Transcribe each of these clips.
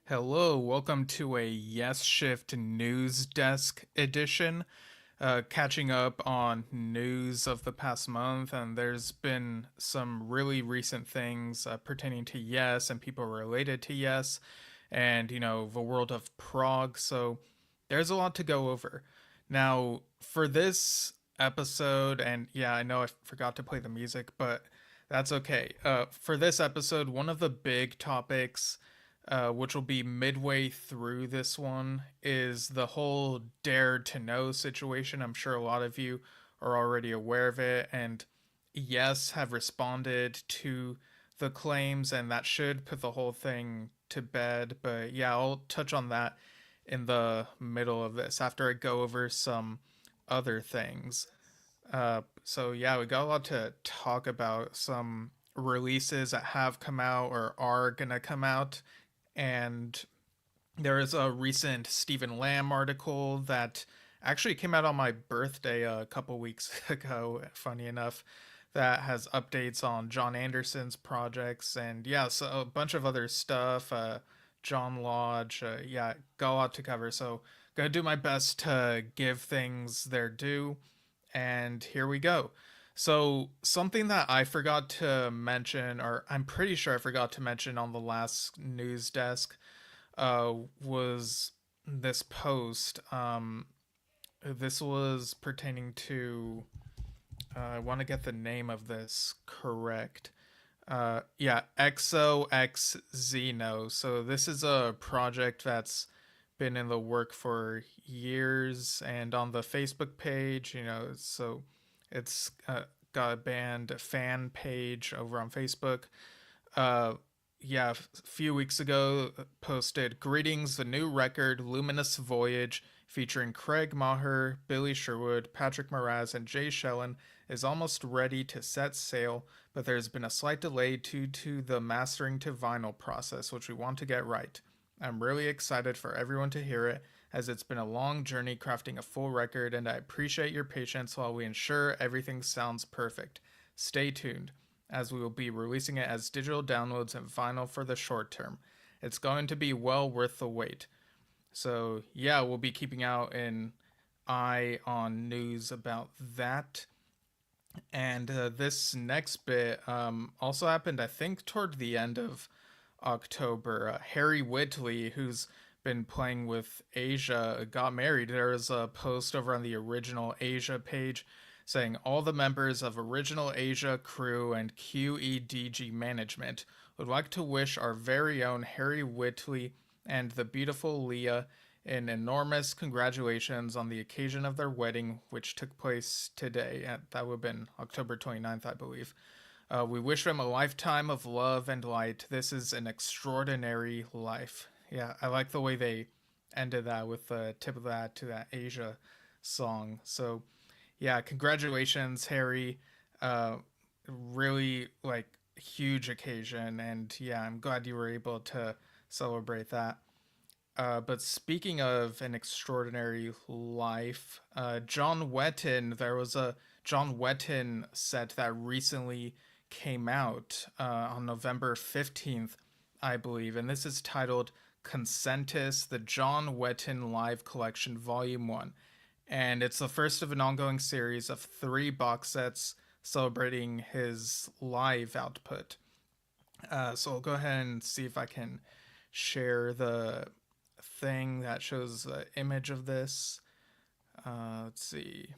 Hello, welcome to a Yesshift news desk edition. Catching up on news of the past month, and there's been some really recent things pertaining to Yes and people related to Yes, and the world of Prague. So there's a lot to go over. Now, for this episode, and yeah, I know I forgot to play the music, but that's okay. For this episode, one of the big topics which will be midway through this one, is the whole dare to know situation. I'm sure a lot of you are already aware of it, and yes, have responded to the claims, and that should put the whole thing to bed. But yeah, I'll touch on that in the middle of this after I go over some other things. So yeah, we got a lot to talk about. Some releases that have come out or are gonna come out, and there is a recent Stephen Lamb article that actually came out on my birthday a couple weeks ago, funny enough, that has updates on John Anderson's projects and yeah, so a bunch of other stuff. John Lodge, yeah, got a lot to cover. So, gonna do my best to give things their due, and here we go. So, something that I forgot to mention, or I'm pretty sure I forgot to mention on the last news desk, was this post. This was pertaining to. I want to get the name of this correct. Yeah, XOXZeno. So this is a project that's been in the work for years, and on the Facebook page, so it's got a band fan page over on Facebook. Uh, yeah, a few weeks ago, posted greetings, the new record, Luminous Voyage, featuring Craig Maher, Billy Sherwood, Patrick Moraz, and Jay Shellen, is almost ready to set sail, but there's been a slight delay due to the mastering to vinyl process, which we want to get right. I'm really excited for everyone to hear it, as it's been a long journey crafting a full record, and I appreciate your patience while we ensure everything sounds perfect. Stay tuned, as we will be releasing it as digital downloads and vinyl for the short term. It's going to be well worth the wait. So, yeah, we'll be keeping out an eye on news about that. And this next bit also happened, I think, toward the end of October. Harry Whitley, who's been playing with Asia, got married. There was a post over on the Original Asia page saying all the members of Original Asia crew and QEDG management would like to wish our very own Harry Whitley and the beautiful Leah an enormous congratulations on the occasion of their wedding, which took place today. That would have been October 29th, I believe. We wish them a lifetime of love and light. This is an extraordinary life. Yeah, I like the way they ended that with the tip of that to that Asia song. So, yeah, congratulations, Harry. Uh, really like huge occasion, and yeah, I'm glad you were able to celebrate that. But speaking of an extraordinary life, John Wetton, there was a John Wetton set that recently came out on November 15th, I believe, and this is titled Consentus, the John Wetton Live Collection, Volume 1. And it's the first of an ongoing series of three box sets celebrating his live output. So I'll go ahead and see if I can share the thing that shows the image of this. Let's see.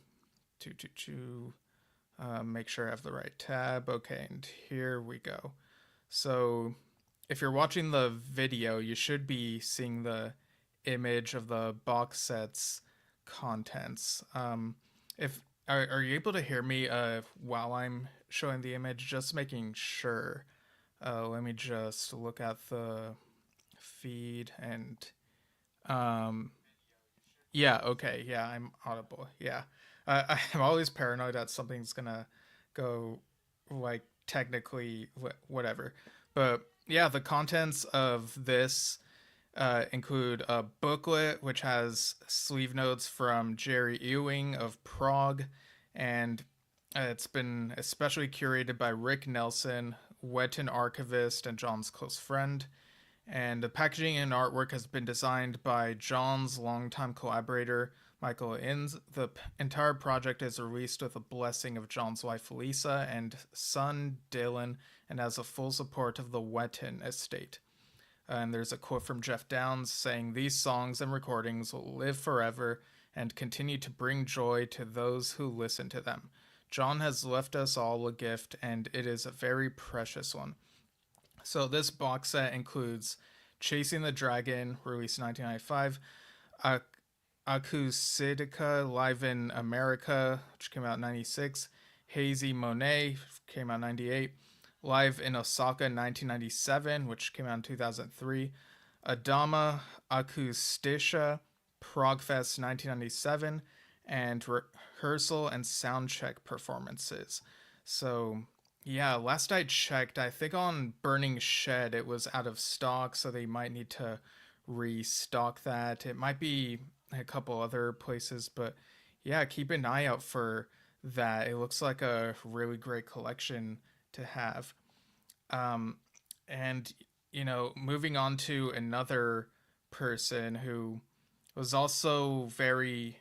Make sure I have the right tab. Okay, and here we go. So if you're watching the video, you should be seeing the image of the box set's contents. If are you able to hear me while I'm showing the image? Just making sure. Let me just look at the feed and um, yeah, okay, yeah, I'm audible. Yeah, I'm always paranoid that something's gonna go like technically whatever, but yeah, the contents of this include a booklet which has sleeve notes from Jerry Ewing of Prague, and it's been especially curated by Rick Nelson, Wetton archivist and John's close friend. And the packaging and artwork has been designed by John's longtime collaborator, Michael Inns. The entire project is released with a blessing of John's wife, Lisa, and son, Dylan, and has a full support of the Wetton estate. And there's a quote from Jeff Downs saying, "These songs and recordings will live forever and continue to bring joy to those who listen to them. John has left us all a gift, and it is a very precious one." So this box set includes Chasing the Dragon, released in 1995, Acoustica Live in America, which came out in 96, Hazy Monet, came out in 98, Live in Osaka in 1997, which came out in 2003, Adama Acoustica, Progfest 1997, and rehearsal and soundcheck performances. So, yeah, last I checked, I think on Burning Shed it was out of stock, so they might need to restock that. It might be a couple other places, but yeah, keep an eye out for that. It looks like a really great collection to have. Um, and moving on to another person who was also very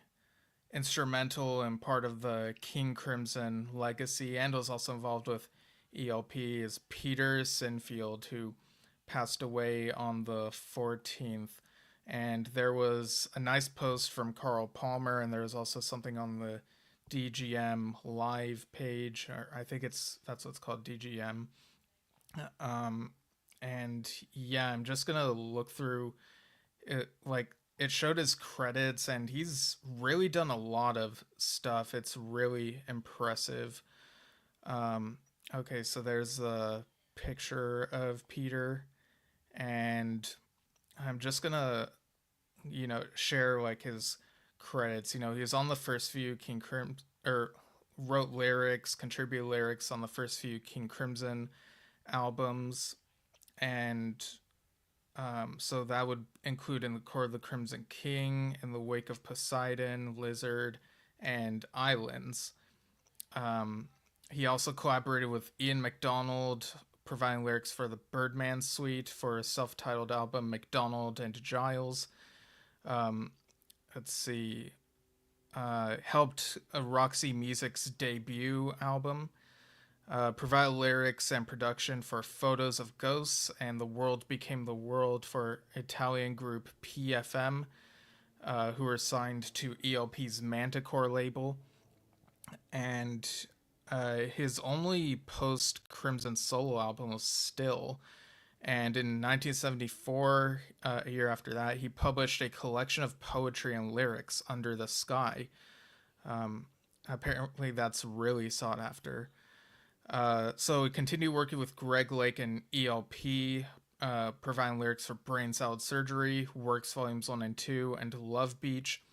instrumental and part of the King Crimson legacy and was also involved with ELP is Peter Sinfield, who passed away on the 14th. And there was a nice post from Carl Palmer, and there was also something on the DGM live page, or I think that's what's called DGM. Um, and yeah, I'm just gonna look through it. Like it showed his credits, and he's really done a lot of stuff. It's really impressive. Um, okay, so there's a picture of Peter, and I'm just gonna share like his credits. He was on the first few King Crimson, or wrote lyrics, contributed lyrics on the first few King Crimson albums, and so that would include In the Court of the Crimson King, In the Wake of Poseidon, Lizard, and Islands. Um, he also collaborated with Ian MacDonald, providing lyrics for the Birdman Suite for a self-titled album, MacDonald and Giles. Um, let's see. Helped Roxy Music's debut album. Provided lyrics and production for Photos of Ghosts and The World Became the World for Italian group PFM, who were signed to ELP's Manticore label. And his only post Crimson solo album was Still. And in 1974, a year after that, he published a collection of poetry and lyrics, Under the Sky. Apparently, that's really sought after. So he continued working with Greg Lake and ELP, providing lyrics for Brain Salad Surgery, Works Volumes 1 and 2, and Love Beach,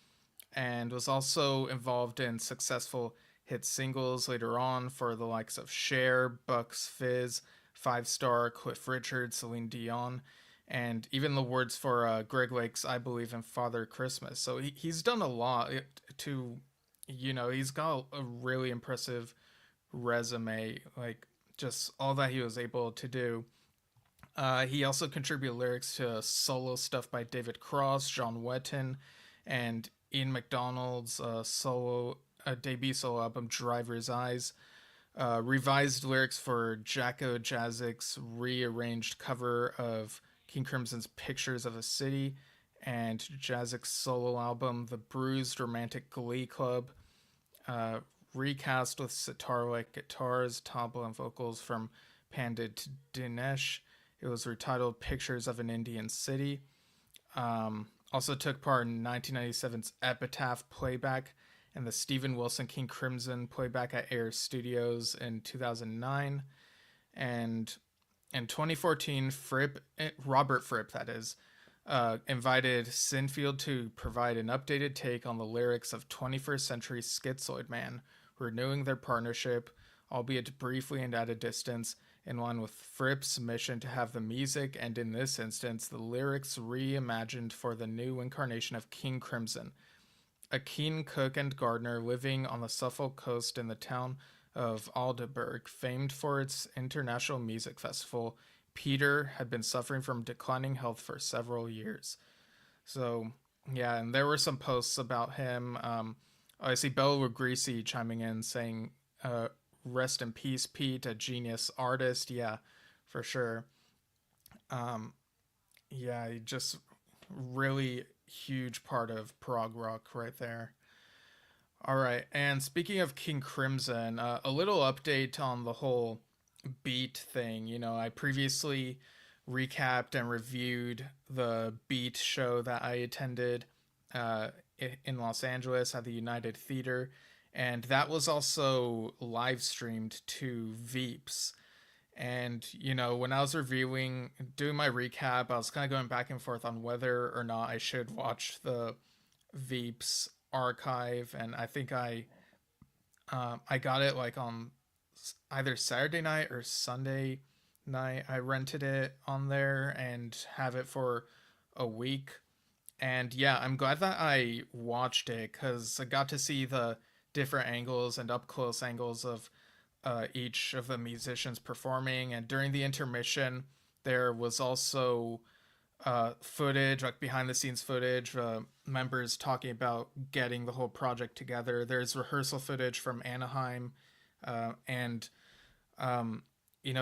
and was also involved in successful hit singles later on for the likes of Cher, Bucks Fizz, Five Star, Cliff Richard, Celine Dion, and even the words for Greg Lake's I Believe in Father Christmas. So he's done a lot to, he's got a really impressive resume, like just all that he was able to do. He also contributed lyrics to solo stuff by David Cross, John Wetton, and Ian MacDonald's debut solo album Driver's Eyes. Revised lyrics for Jacko Jazik's rearranged cover of King Crimson's Pictures of a City, and Jazik's solo album The Bruised Romantic Glee Club. Recast with sitar-like guitars, tabla, and vocals from Pandit Dinesh. It was retitled Pictures of an Indian City. Also took part in 1997's Epitaph playback and the Stephen Wilson King Crimson playback at Air Studios in 2009. And in 2014, Robert Fripp, that is, invited Sinfield to provide an updated take on the lyrics of 21st Century Schizoid Man, renewing their partnership, albeit briefly and at a distance, in line with Fripp's mission to have the music and, in this instance, the lyrics reimagined for the new incarnation of King Crimson, a keen cook and gardener living on the Suffolk coast in the town of Aldeburgh, famed for its international music festival, Peter had been suffering from declining health for several years. So, yeah, and there were some posts about him. I see Bella Lugrisi chiming in saying, rest in peace, Pete, a genius artist. Yeah, for sure. Um, yeah, just really huge part of prog rock right there. All right, and speaking of King Crimson, a little update on the whole Beat thing. I previously recapped and reviewed the Beat show that I attended uh, in Los Angeles at the United Theater, and that was also live streamed to Veeps. And when I was reviewing, doing my recap, I was kind of going back and forth on whether or not I should watch the Veeps archive, and I think I got it like on either Saturday night or Sunday night. I rented it on there and have it for a week. And yeah, I'm glad that I watched it because I got to see the different angles and up close angles of each of the musicians performing. And during the intermission, there was also footage, like behind the scenes footage, members talking about getting the whole project together. There's rehearsal footage from Anaheim, and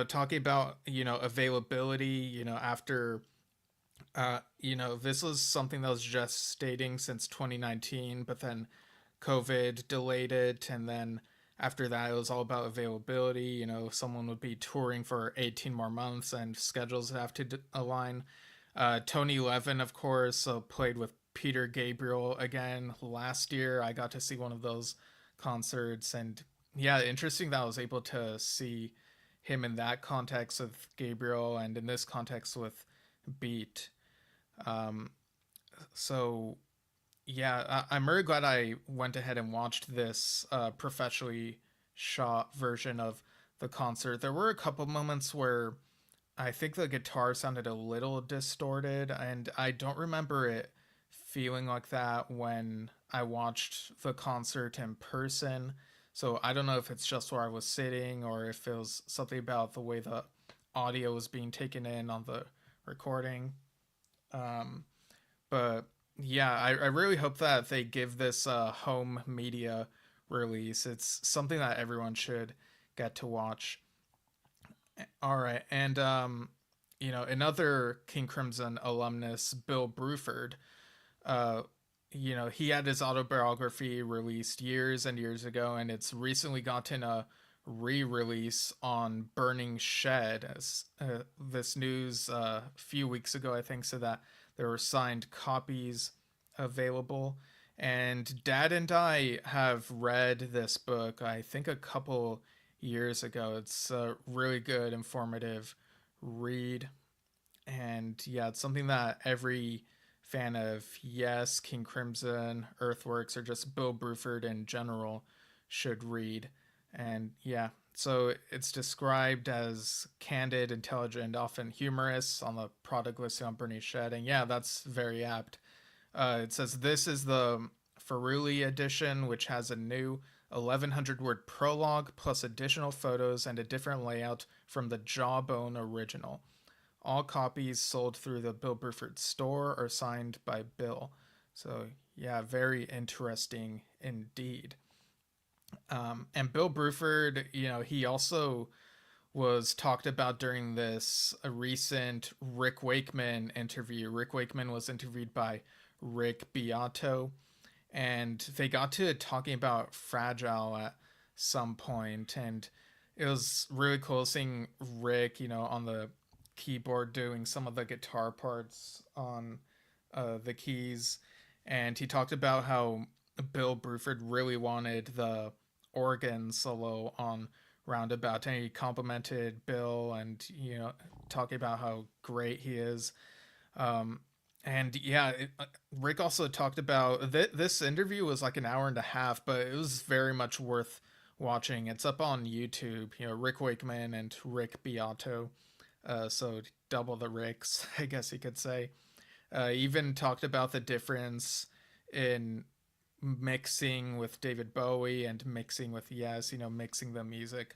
talking about availability. After this was something that was just stating since 2019, but then COVID delayed it, and then after that, it was all about availability. Someone would be touring for 18 more months, and schedules would have to align. Tony Levin, of course, played with Peter Gabriel again last year. I got to see one of those concerts, and yeah, interesting that I was able to see him in that context with Gabriel and in this context with Beat. Um, so yeah, I'm really glad I went ahead and watched this professionally shot version of the concert. There were a couple moments where I think the guitar sounded a little distorted, and I don't remember it feeling like that when I watched the concert in person. So I don't know if it's just where I was sitting or if it was something about the way the audio was being taken in on the recording. Um, but yeah, I really hope that they give this home media release. It's something that everyone should get to watch. All right, and another King Crimson alumnus, Bill Bruford. Uh, he had his autobiography released years and years ago, and it's recently gotten a re-release on Burning Shed. As this news a few weeks ago, I think, so that there were signed copies available. And Dad and I have read this book, I think, a couple years ago. It's a really good, informative read. And yeah, it's something that every fan of Yes, King Crimson, Earthworks, or just Bill Bruford in general should read. And yeah, so it's described as candid, intelligent, often humorous on the product listing on Bernie Shed. And yeah, that's very apt. It says this is the Feruli edition, which has a new 1100 word prologue plus additional photos and a different layout from the Jawbone original. All copies sold through the Bill Bruford store are signed by Bill. So, yeah, very interesting indeed. And Bill Bruford, he also was talked about during this recent Rick Wakeman interview. Rick Wakeman was interviewed by Rick Beato, and they got to talking about Fragile at some point, and it was really cool seeing Rick, on the keyboard doing some of the guitar parts on the keys, and he talked about how Bill Bruford really wanted the organ solo on Roundabout, and he complimented Bill and talking about how great he is. Um, and yeah, Rick also talked about this interview was like an hour and a half, but it was very much worth watching. It's up on YouTube. Rick Wakeman and Rick Beato. So double the Ricks, I guess you could say. Even talked about the difference in mixing with David Bowie and mixing with Yes, mixing the music.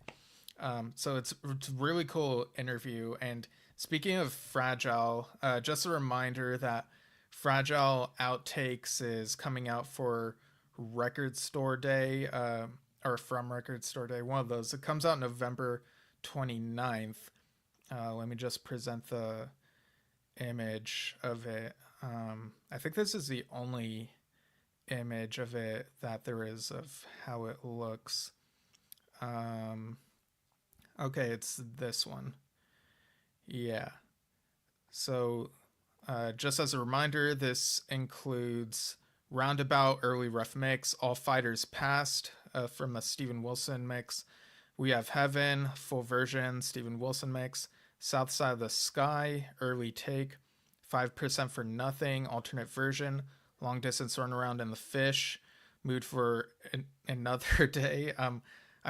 So it's a really cool interview, and Speaking of Fragile, just a reminder that Fragile Outtakes is coming out for Record Store Day, or from Record Store Day, one of those. It comes out November 29th. Let me just present the image of it. I think this is the only image of it that there is of how it looks. Um, okay, it's this one. Yeah. So, just as a reminder, this includes Roundabout, Early Rough Mix, All Fighters Past from a Steven Wilson mix. We have Heaven, full version, Steven Wilson mix. South Side of the Sky, early take. 5% for Nothing, alternate version. Long Distance Runaround and the Fish. Mood for Another Day. I'm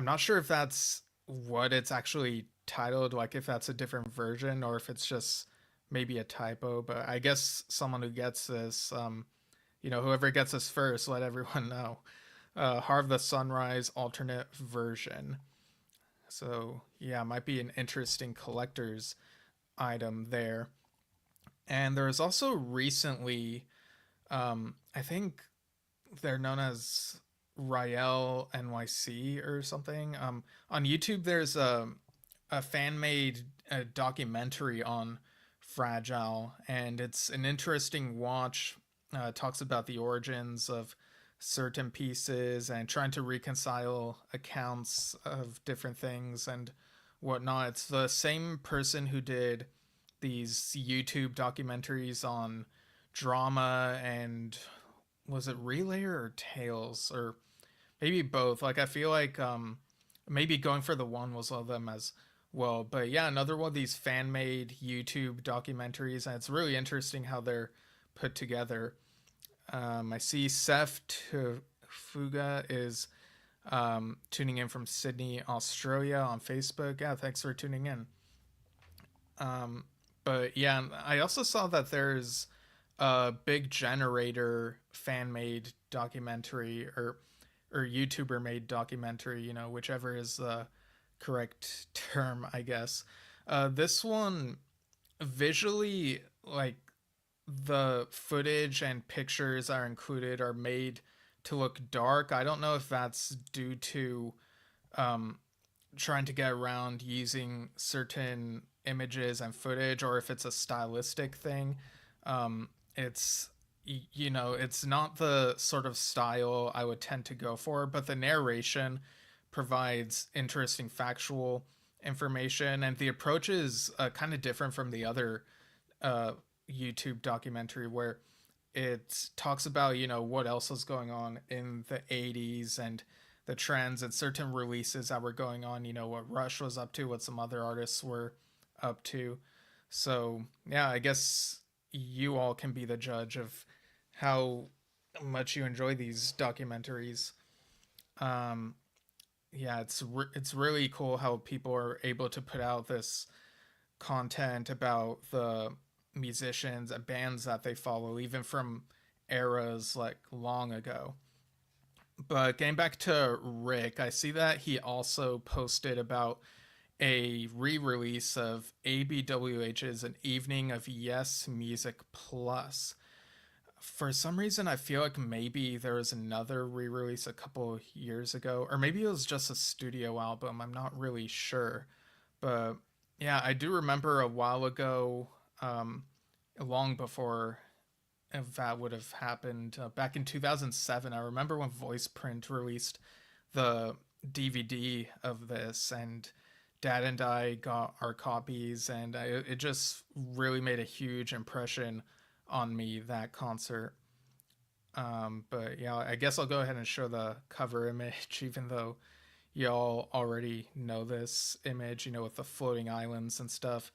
not sure if that's what it's actually titled, like if that's a different version or if it's just maybe a typo. But I guess someone who gets this, whoever gets this first, let everyone know. Harv the Sunrise, alternate version. So yeah, might be an interesting collector's item there. And there's also recently, I think they're known as Rael NYC or something. On YouTube, there's a fan made documentary on Fragile, and it's an interesting watch. It talks about the origins of certain pieces and trying to reconcile accounts of different things and whatnot. It's the same person who did these YouTube documentaries on drama and was it Relayer or Tales or maybe both. Like I feel like maybe Going for the One was one of them as well. But yeah, another one of these fan made YouTube documentaries, and it's really interesting how they're put together. I see Seth Fuga is tuning in from Sydney, Australia on Facebook. Yeah, thanks for tuning in. Um, but yeah, I also saw that there's a Big Generator fan made documentary or YouTuber made documentary, whichever is the correct term, I guess. This one visually, like the footage and pictures are included are made to look dark. I don't know if that's due to um, trying to get around using certain images and footage or if it's a stylistic thing. It's it's not the sort of style I would tend to go for, but the narration provides interesting factual information, and the approach is kind of different from the other uh, YouTube documentary where it talks about what else was going on in the 80s and the trends and certain releases that were going on, what Rush was up to, what some other artists were up to. So yeah, I guess you all can be the judge of how much you enjoy these documentaries. um yeah, it's really cool how people are able to put out this content about the musicians and bands that they follow, even from eras like long ago. But getting back to Rick, I see that he also posted about a re-release of ABWH's An Evening of Yes Music Plus. For some reason, I feel like maybe there was another re-release a couple years ago, or maybe it was just a studio album. I'm not really sure, but yeah, I do remember a while ago, um, long before that would have happened, back in 2007. I remember when Voiceprint released the DVD of this, and Dad and I got our copies, and it just really made a huge impression on me, that concert. But yeah, I guess I'll go ahead and show the cover image, even though y'all already know this image, with the floating islands and stuff.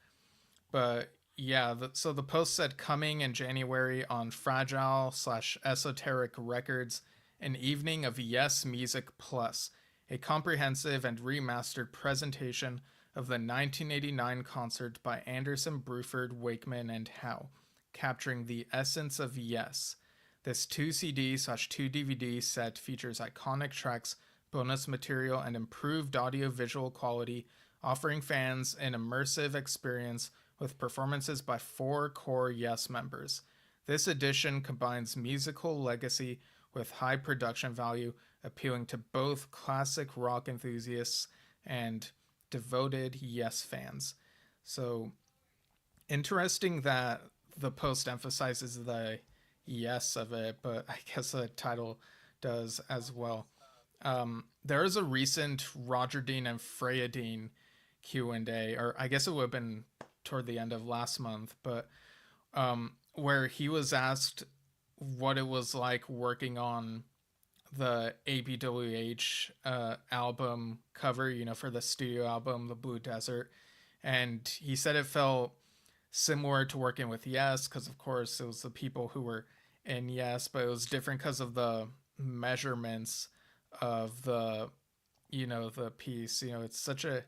But yeah, so the post said coming in January on Fragile slash Esoteric Records, An Evening of Yes Music Plus, a comprehensive and remastered presentation of the 1989 concert by Anderson, Bruford, Wakeman, and Howe, capturing the essence of Yes. This 2 CD slash 2 DVD set features iconic tracks, bonus material, and improved audio visual quality, offering fans an immersive experience with performances by 4 core Yes members. This edition combines musical legacy with high production value, appealing to both classic rock enthusiasts and devoted Yes fans. So interesting that the post emphasizes the yes of it, but I guess the title does as well. There is a recent Roger Dean and Freya Dean Q&A, or I guess it would have been toward the end of last month, but where he was asked what it was like working on the ABWH album cover, for the studio album, The Blue Desert. And he said it felt similar to working with Yes, because of course it was the people who were in Yes, but it was different because of the measurements of the piece. It's such a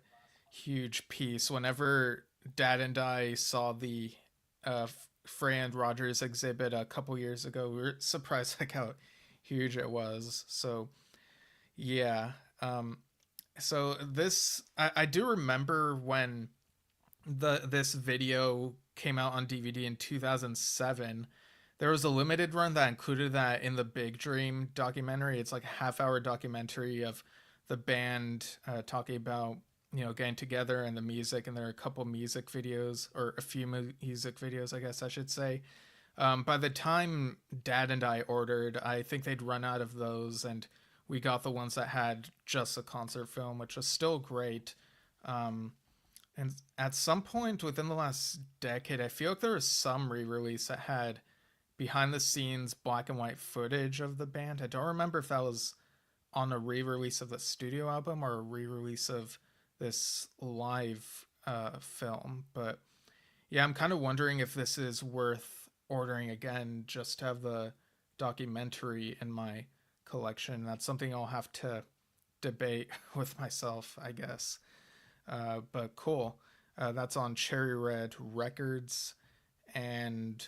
huge piece. Whenever Dad and I saw the uh, Frey and Rogers exhibit a couple years ago, we were surprised like how huge it was. So yeah. So this I do remember when this video came out on DVD in 2007. There was a limited run that included that in the Big Dream documentary. It's like a half-hour documentary of the band talking about getting together and the music, and there are a couple music videos, or a few music videos, I guess I should say. By the time Dad and I ordered, I think they'd run out of those, and we got the ones that had just a concert film, which was still great. Um, and at some point within the last decade, I feel like there was some re-release that had behind the scenes black and white footage of the band. I don't remember if that was on a re-release of the studio album or a re-release of this live film. But yeah, I'm kind of wondering if this is worth ordering again just to have the documentary in my collection. That's something I'll have to debate with myself, I guess. But cool. That's on Cherry Red Records. And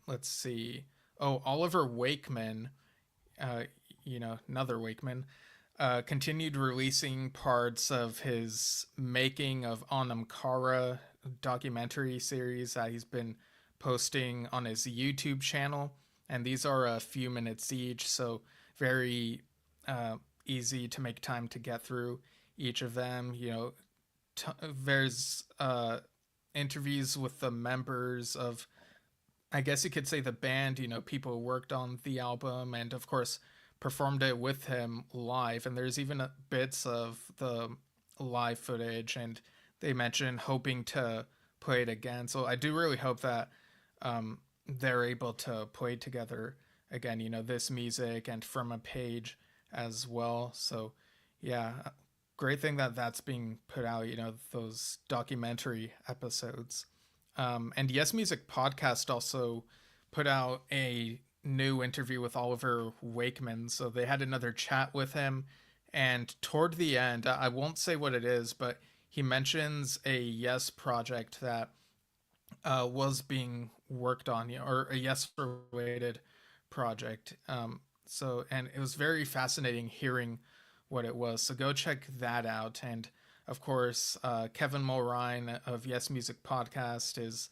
let's see. Oh, Oliver Wakeman, uh, another Wakeman, continued releasing parts of his Making of Anamkara documentary series that he's been posting on his YouTube channel. And these are a few minutes each, so very easy to make time to get through each of them. There's interviews with the members of, I guess you could say, the band, people who worked on the album and, of course, performed it with him live. And there's even bits of the live footage, and they mentioned hoping to play it again. So I do really hope that they're able to play together again, this music and From a Page as well. So yeah, great thing that that's being put out, those documentary episodes. And Yes Music Podcast also put out a new interview with Oliver Wakeman. So they had another chat with him. And toward the end, I won't say what it is, but he mentions a Yes project that was being worked on, or a Yes related project. And it was very fascinating hearing what it was. So go check that out. And of course, Kevin Mulrine of Yes Music Podcast is,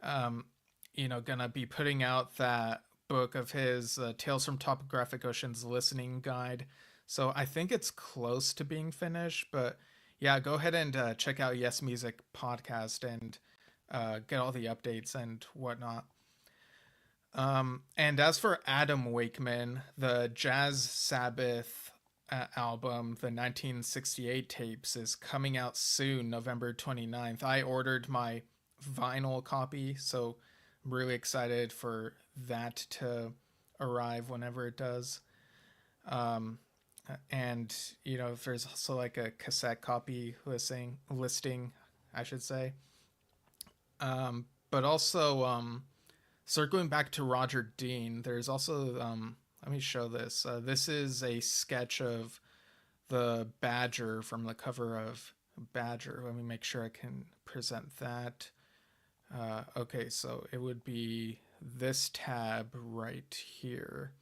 gonna be putting out that book of his, Tales from Topographic Ocean's listening guide. So I think it's close to being finished, but yeah, go ahead and check out Yes Music Podcast and get all the updates and whatnot. And as for Adam Wakeman, the Jazz Sabbath album, the 1968 tapes, is coming out soon, November 29th. I ordered my vinyl copy, so I'm really excited for that to arrive whenever it does. Um, and if there's also like a cassette copy listing, I should say. But also, circling back to Roger Dean, there's also, let me show this. This is a sketch of the badger from the cover of Badger. Let me make sure I can present that. Okay, so it would be this tab right here.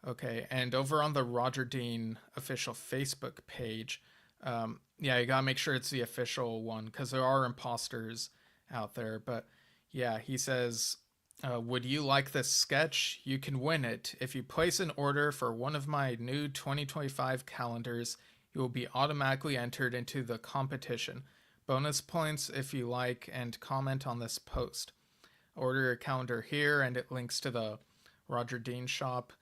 Okay, and over on the Roger Dean official Facebook page, Yeah, you gotta make sure it's the official one because there are imposters out there. But yeah, he says, would you like this sketch? You can win it. If you place an order for one of my new 2025 calendars, you will be automatically entered into the competition. Bonus points if you like and comment on this post. Order your calendar here, and it links to the Roger Dean shop.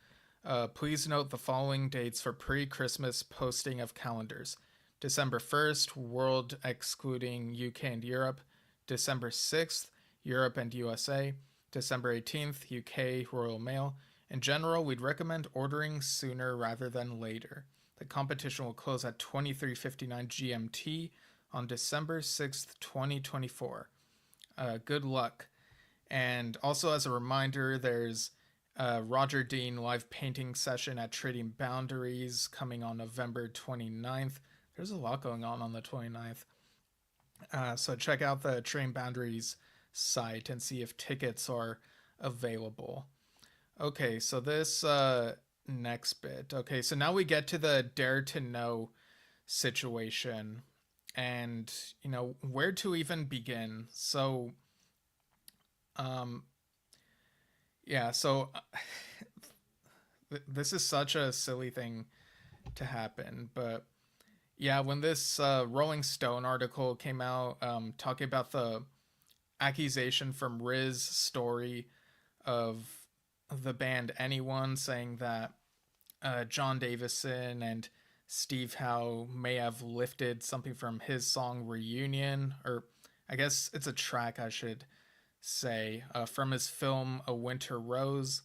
Please note the following dates for pre Christmas posting of calendars: December 1st, world excluding UK and Europe; December 6th, Europe and USA; December 18th, UK Royal Mail. In general, we'd recommend ordering sooner rather than later. The competition will close at 23:59 GMT on December 6th, 2024. Good luck. And also, as a reminder, there's a Roger Dean live painting session at Trading Boundaries coming on November 29th. There's a lot going on the 29th. So check out the Trading Boundaries site and see if tickets are available. Okay, so this next bit. Okay, so now we get to the Dare to Know situation and, where to even begin. So, um, yeah, so this is such a silly thing to happen, but yeah, when this Rolling Stone article came out talking about the accusation from Riz Story of the band Anyone, saying that John Davison and Steve Howe may have lifted something from his song Reunion, or I guess it's a track, I should say, from his film A Winter Rose.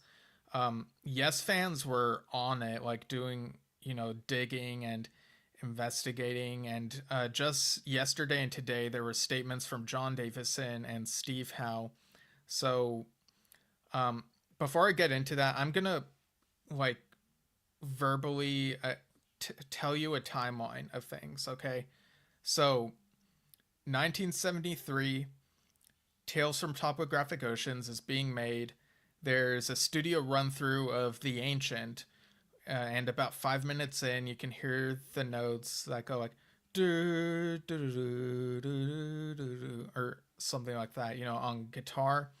Yes fans were on it, like doing, digging and investigating. And just yesterday and today, there were statements from John Davison and Steve Howe. So um, before I get into that, I'm going to like verbally tell you a timeline of things, okay? So 1973, Tales from Topographic Oceans is being made. There's a studio run through of The Ancient, and about 5 minutes in, you can hear the notes that go like do do do do do or something like that, on guitar.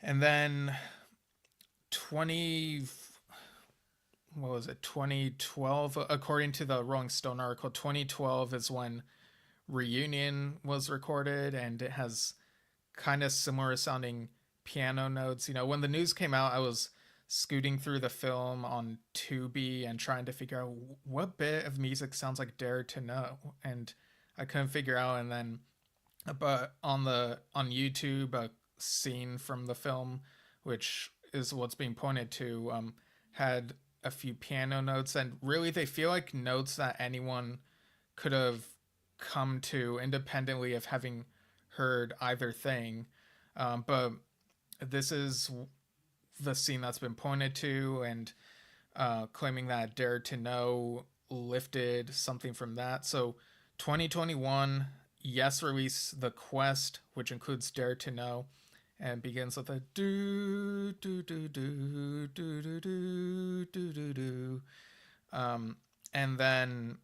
And then 20, what was it, 2012? According to the Rolling Stone article, 2012 is when Reunion was recorded, and it has kind of similar sounding piano notes. When the news came out, I was scooting through the film on Tubi and trying to figure out what bit of music sounds like Dare to Know, and I couldn't figure out. And then, but on YouTube, a scene from the film, which is what's being pointed to, had a few piano notes, and really they feel like notes that anyone could have come to independently of having heard either thing. But this is the scene that's been pointed to, and claiming that Dare to Know lifted something from that. So 2021, Yes released The Quest, which includes Dare to Know, and begins with a do do do do do do do do do do. And then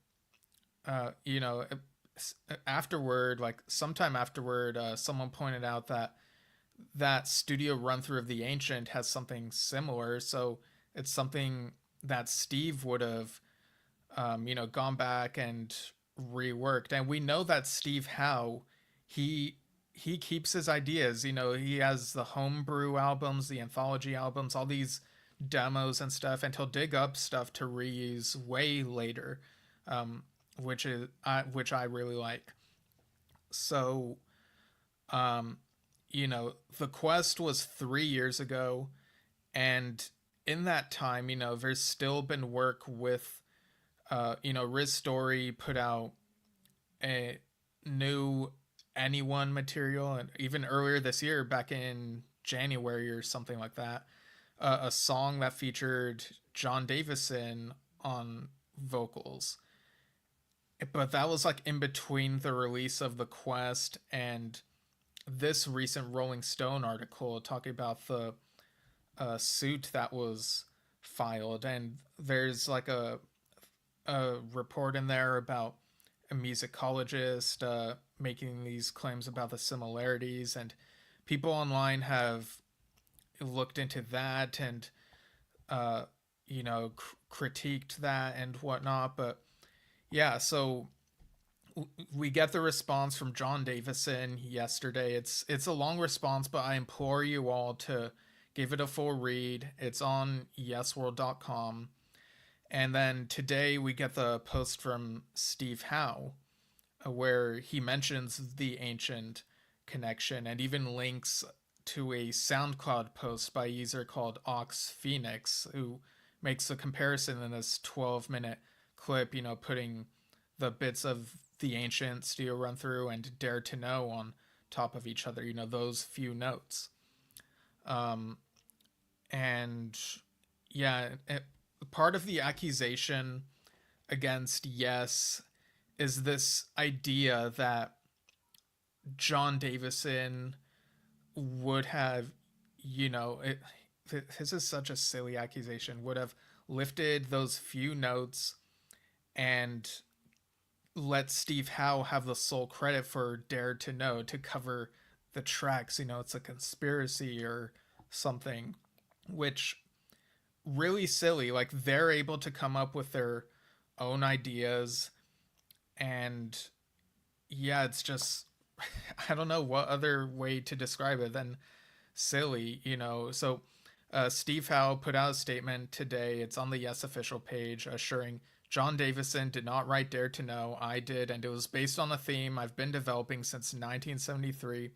afterward, like sometime afterward, someone pointed out that studio run through of The Ancient has something similar. So it's something that Steve would have, gone back and reworked. And we know that Steve Howe, he he keeps his ideas. He has the homebrew albums, the anthology albums, all these demos and stuff, and he'll dig up stuff to reuse way later, um, which I really like. So, um, the Quest was 3 years ago, and in that time, there's still been work with, Riz Story put out a new Anyone material, and even earlier this year, back in January or something like that, a song that featured John Davison on vocals. But that was like in between the release of the Quest and this recent Rolling Stone article talking about the suit that was filed. And there's like a report in there about a musicologist, making these claims about the similarities, and people online have looked into that and uh, critiqued that and whatnot. But yeah, so we get the response from John Davison yesterday. It's a long response, but I implore you all to give it a full read. It's on yesworld.com. And then today we get the post from Steve Howe, where he mentions the ancient connection and even links to a SoundCloud post by a user called Ox Phoenix, who makes a comparison in this 12-minute clip, putting the bits of the ancient studio run through and Dare to Know on top of each other, those few notes. Um, and yeah, part of the accusation against Yes is this idea that John Davison would have, this is such a silly accusation, would have lifted those few notes and let Steve Howe have the sole credit for Dare to Know to cover the tracks. It's a conspiracy or something, which really silly. Like, they're able to come up with their own ideas, and yeah, it's just I don't know what other way to describe it than silly. So Steve Howe put out a statement today. It's on the Yes official page, assuring John Davison did not write Dare to Know. I did, and it was based on a theme I've been developing since 1973.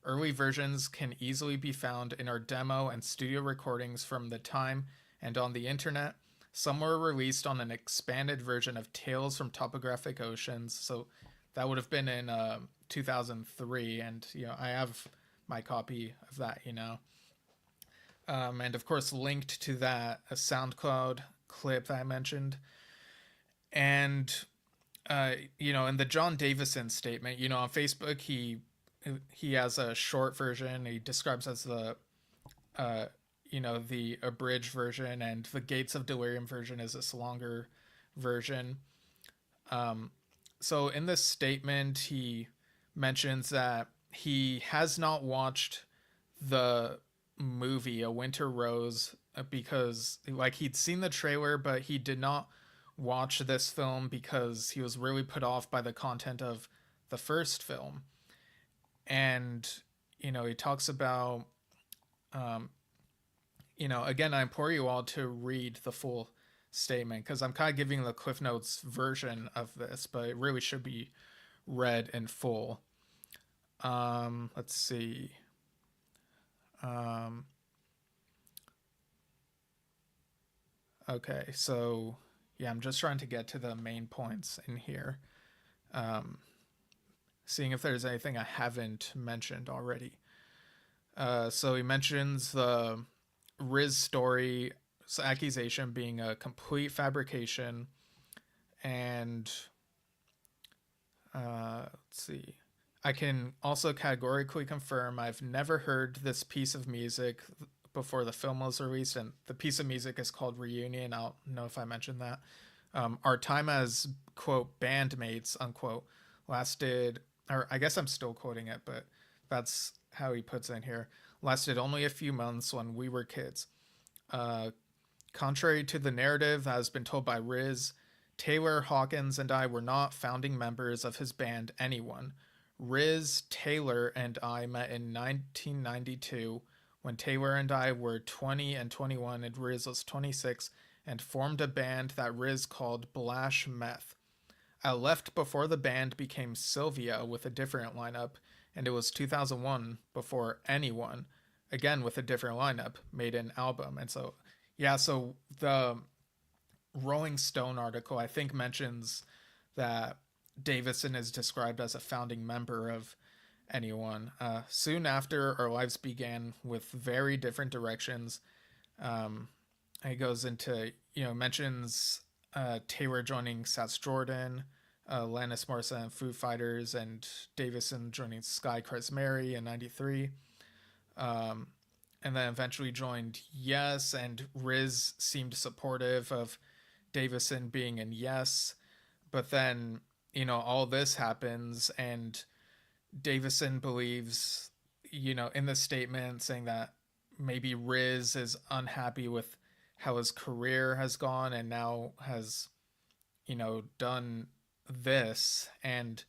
Early versions can easily be found in our demo and studio recordings from the time and on the internet. Some were released on an expanded version of Tales from Topographic Oceans. So that would have been in 2003, and I have my copy of that. And of course, linked to that a SoundCloud clip that I mentioned, and in the John Davison statement, on Facebook, he has a short version. He describes as uh, the abridged version, and the Gates of Delirium version is this longer version. Um, so in this statement, he mentions that he has not watched the movie A Winter Rose because like he'd seen the trailer, but he did not watch this film because he was really put off by the content of the first film. And he talks about um, again, I implore you all to read the full statement because I'm kind of giving the Cliff Notes version of this, but it really should be read in full. Let's see. Um, okay, so yeah, I'm just trying to get to the main points in here. Um, Seeing if there's anything I haven't mentioned already. So he mentions the Riz story accusation being a complete fabrication, and let's see. I can also categorically confirm I've never heard this piece of music before the film was released, and the piece of music is called Reunion. I don't know if I mentioned that. Our time as, quote, bandmates, unquote, lasted, or I guess I'm still quoting it, but that's how he puts it in here, lasted only a few months when we were kids. Uh, Contrary to the narrative that has been told by Riz, Taylor, Hawkins, and I were not founding members of his band Anyone. Riz, Taylor, and I met in 1992 when Taylor and I were 20 and 21 and Riz was 26 and formed a band that Riz called Blash Meth. I left before the band became Sylvia with a different lineup, and it was 2001 before Anyone, again with a different lineup, made an album. And so, yeah, so the Rolling Stone article, I think, mentions that Davison is described as a founding member of Anyone. Soon after, our lives began with very different directions. Um, he goes into, mentions Taylor joining Sats Jordan, Lannis Morrison and Foo Fighters, and Davison joining Sky Chris Mary in '93. Um, and then eventually joined Yes, and Riz seemed supportive of Davison being in Yes. But then all this happens, and Davison believes, in the statement saying that maybe Riz is unhappy with how his career has gone and now has, done this. And,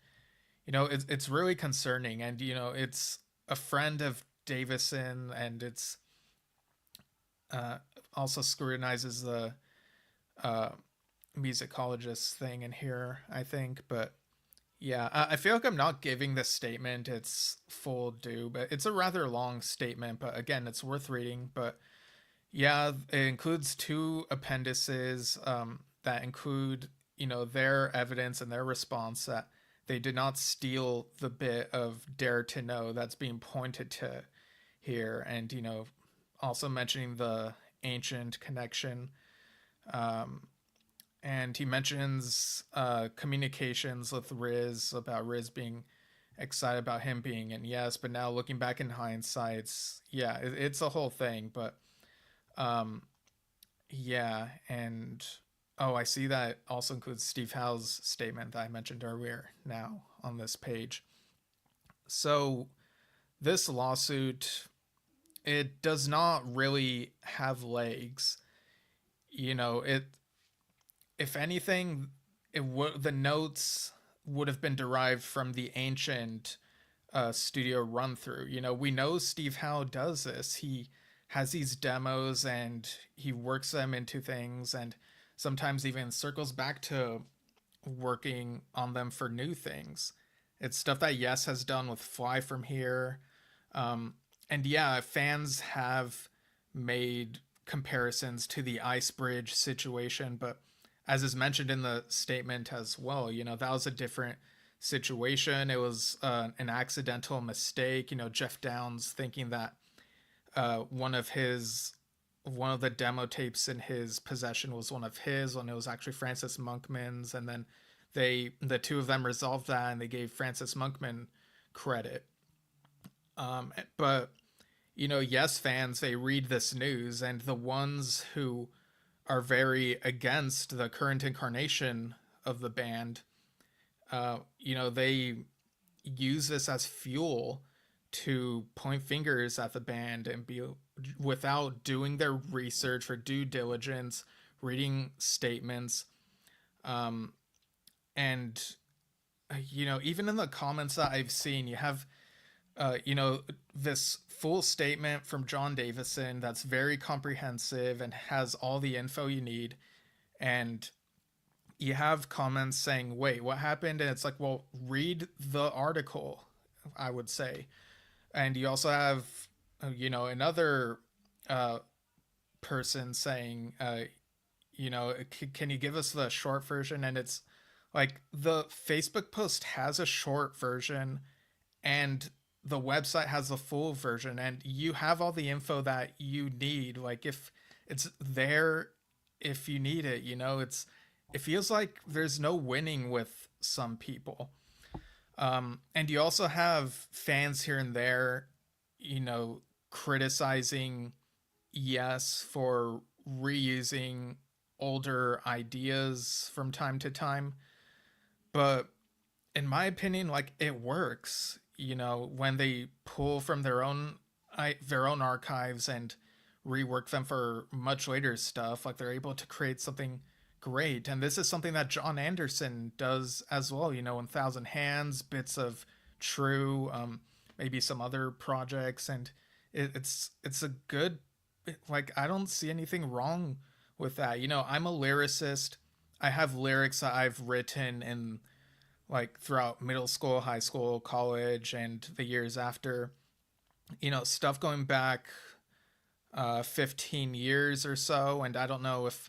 it's really concerning. And, it's a friend of Davison, and it's uh, also scrutinizes the uh, musicologist thing in here, I think. But yeah, I feel like I'm not giving this statement its full due, but it's a rather long statement. But again, it's worth reading. But yeah, it includes two appendices that include, their evidence and their response that they did not steal the bit of Dare to Know that's being pointed to here, and also mentioning the ancient connection. Um, and he mentions communications with Riz about Riz being excited about him being in Yes, but now looking back in hindsight, yeah, it's a whole thing. But um, yeah, and oh, I see that also includes Steve Howe's statement that I mentioned earlier now on this page. So this lawsuit, it does not really have legs. It, if anything, the notes would have been derived from the ancient studio run through. We know Steve Howe does this. He has these demos and he works them into things, and sometimes even circles back to working on them for new things. It's stuff that Yes has done with Fly From Here. Um, and yeah, fans have made comparisons to the Ice Bridge situation, but as is mentioned in the statement as well, that was a different situation. It was an accidental mistake. Jeff Downs thinking that one of the demo tapes in his possession was one of his when it was actually Francis Monkman's, and then the two of them resolved that and they gave Francis Monkman credit. But Yes fans, they read this news, and the ones who are very against the current incarnation of the band, they use this as fuel to point fingers at the band and be without doing their research or due diligence, reading statements, um, and even in the comments that I've seen, you have this full statement from John Davison that's very comprehensive and has all the info you need, and you have comments saying, "Wait, what happened?" And it's like, well, read the article, I would say. And you also have, another uh, person saying, can you give us the short version? And it's like the Facebook post has a short version, and the website has the full version, and you have all the info that you need. Like, if it's there, if you need it, it feels like there's no winning with some people. And you also have fans here and there, criticizing Yes for reusing older ideas from time to time. But in my opinion, like, it works. When they pull from their own archives and rework them for much later stuff, like, they're able to create something great. And this is something that John Anderson does as well. In Thousand Hands, bits of True, maybe some other projects, and it's a good, like, I don't see anything wrong with that. I'm a lyricist. I have lyrics that I've written in, like, throughout middle school, high school, college, and the years after. Stuff going back 15 years or so, and I don't know if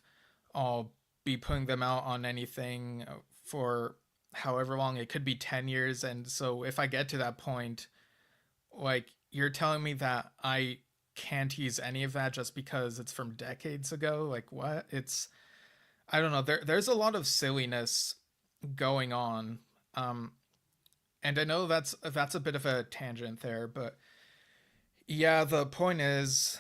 I'll be putting them out on anything for however long. It could be 10 years. And so if I get to that point, like, you're telling me that I can't use any of that just because it's from decades ago? Like, what? I don't know. There's a lot of silliness going on. Um, and I know that's a bit of a tangent there, but yeah, the point is,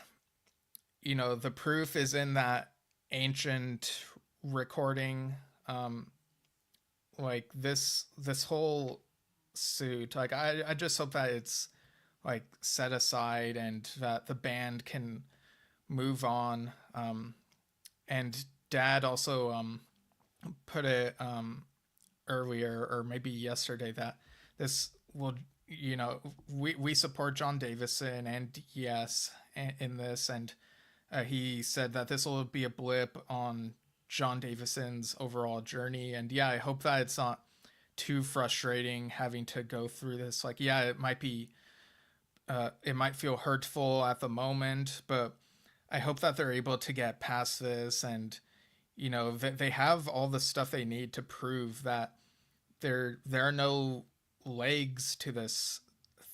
the proof is in that ancient recording. Um, like this whole suit, like I just hope that it's like set aside and that the band can move on. And Dad also put it earlier or maybe yesterday that this will, you know, we support John Davison and yes in this, and he said that this will be a blip on John Davison's overall journey. And yeah, I hope that it's not too frustrating having to go through this. Like, yeah, it might feel hurtful at the moment, but I hope that they're able to get past this, and you know they have all the stuff they need to prove that there are no legs to this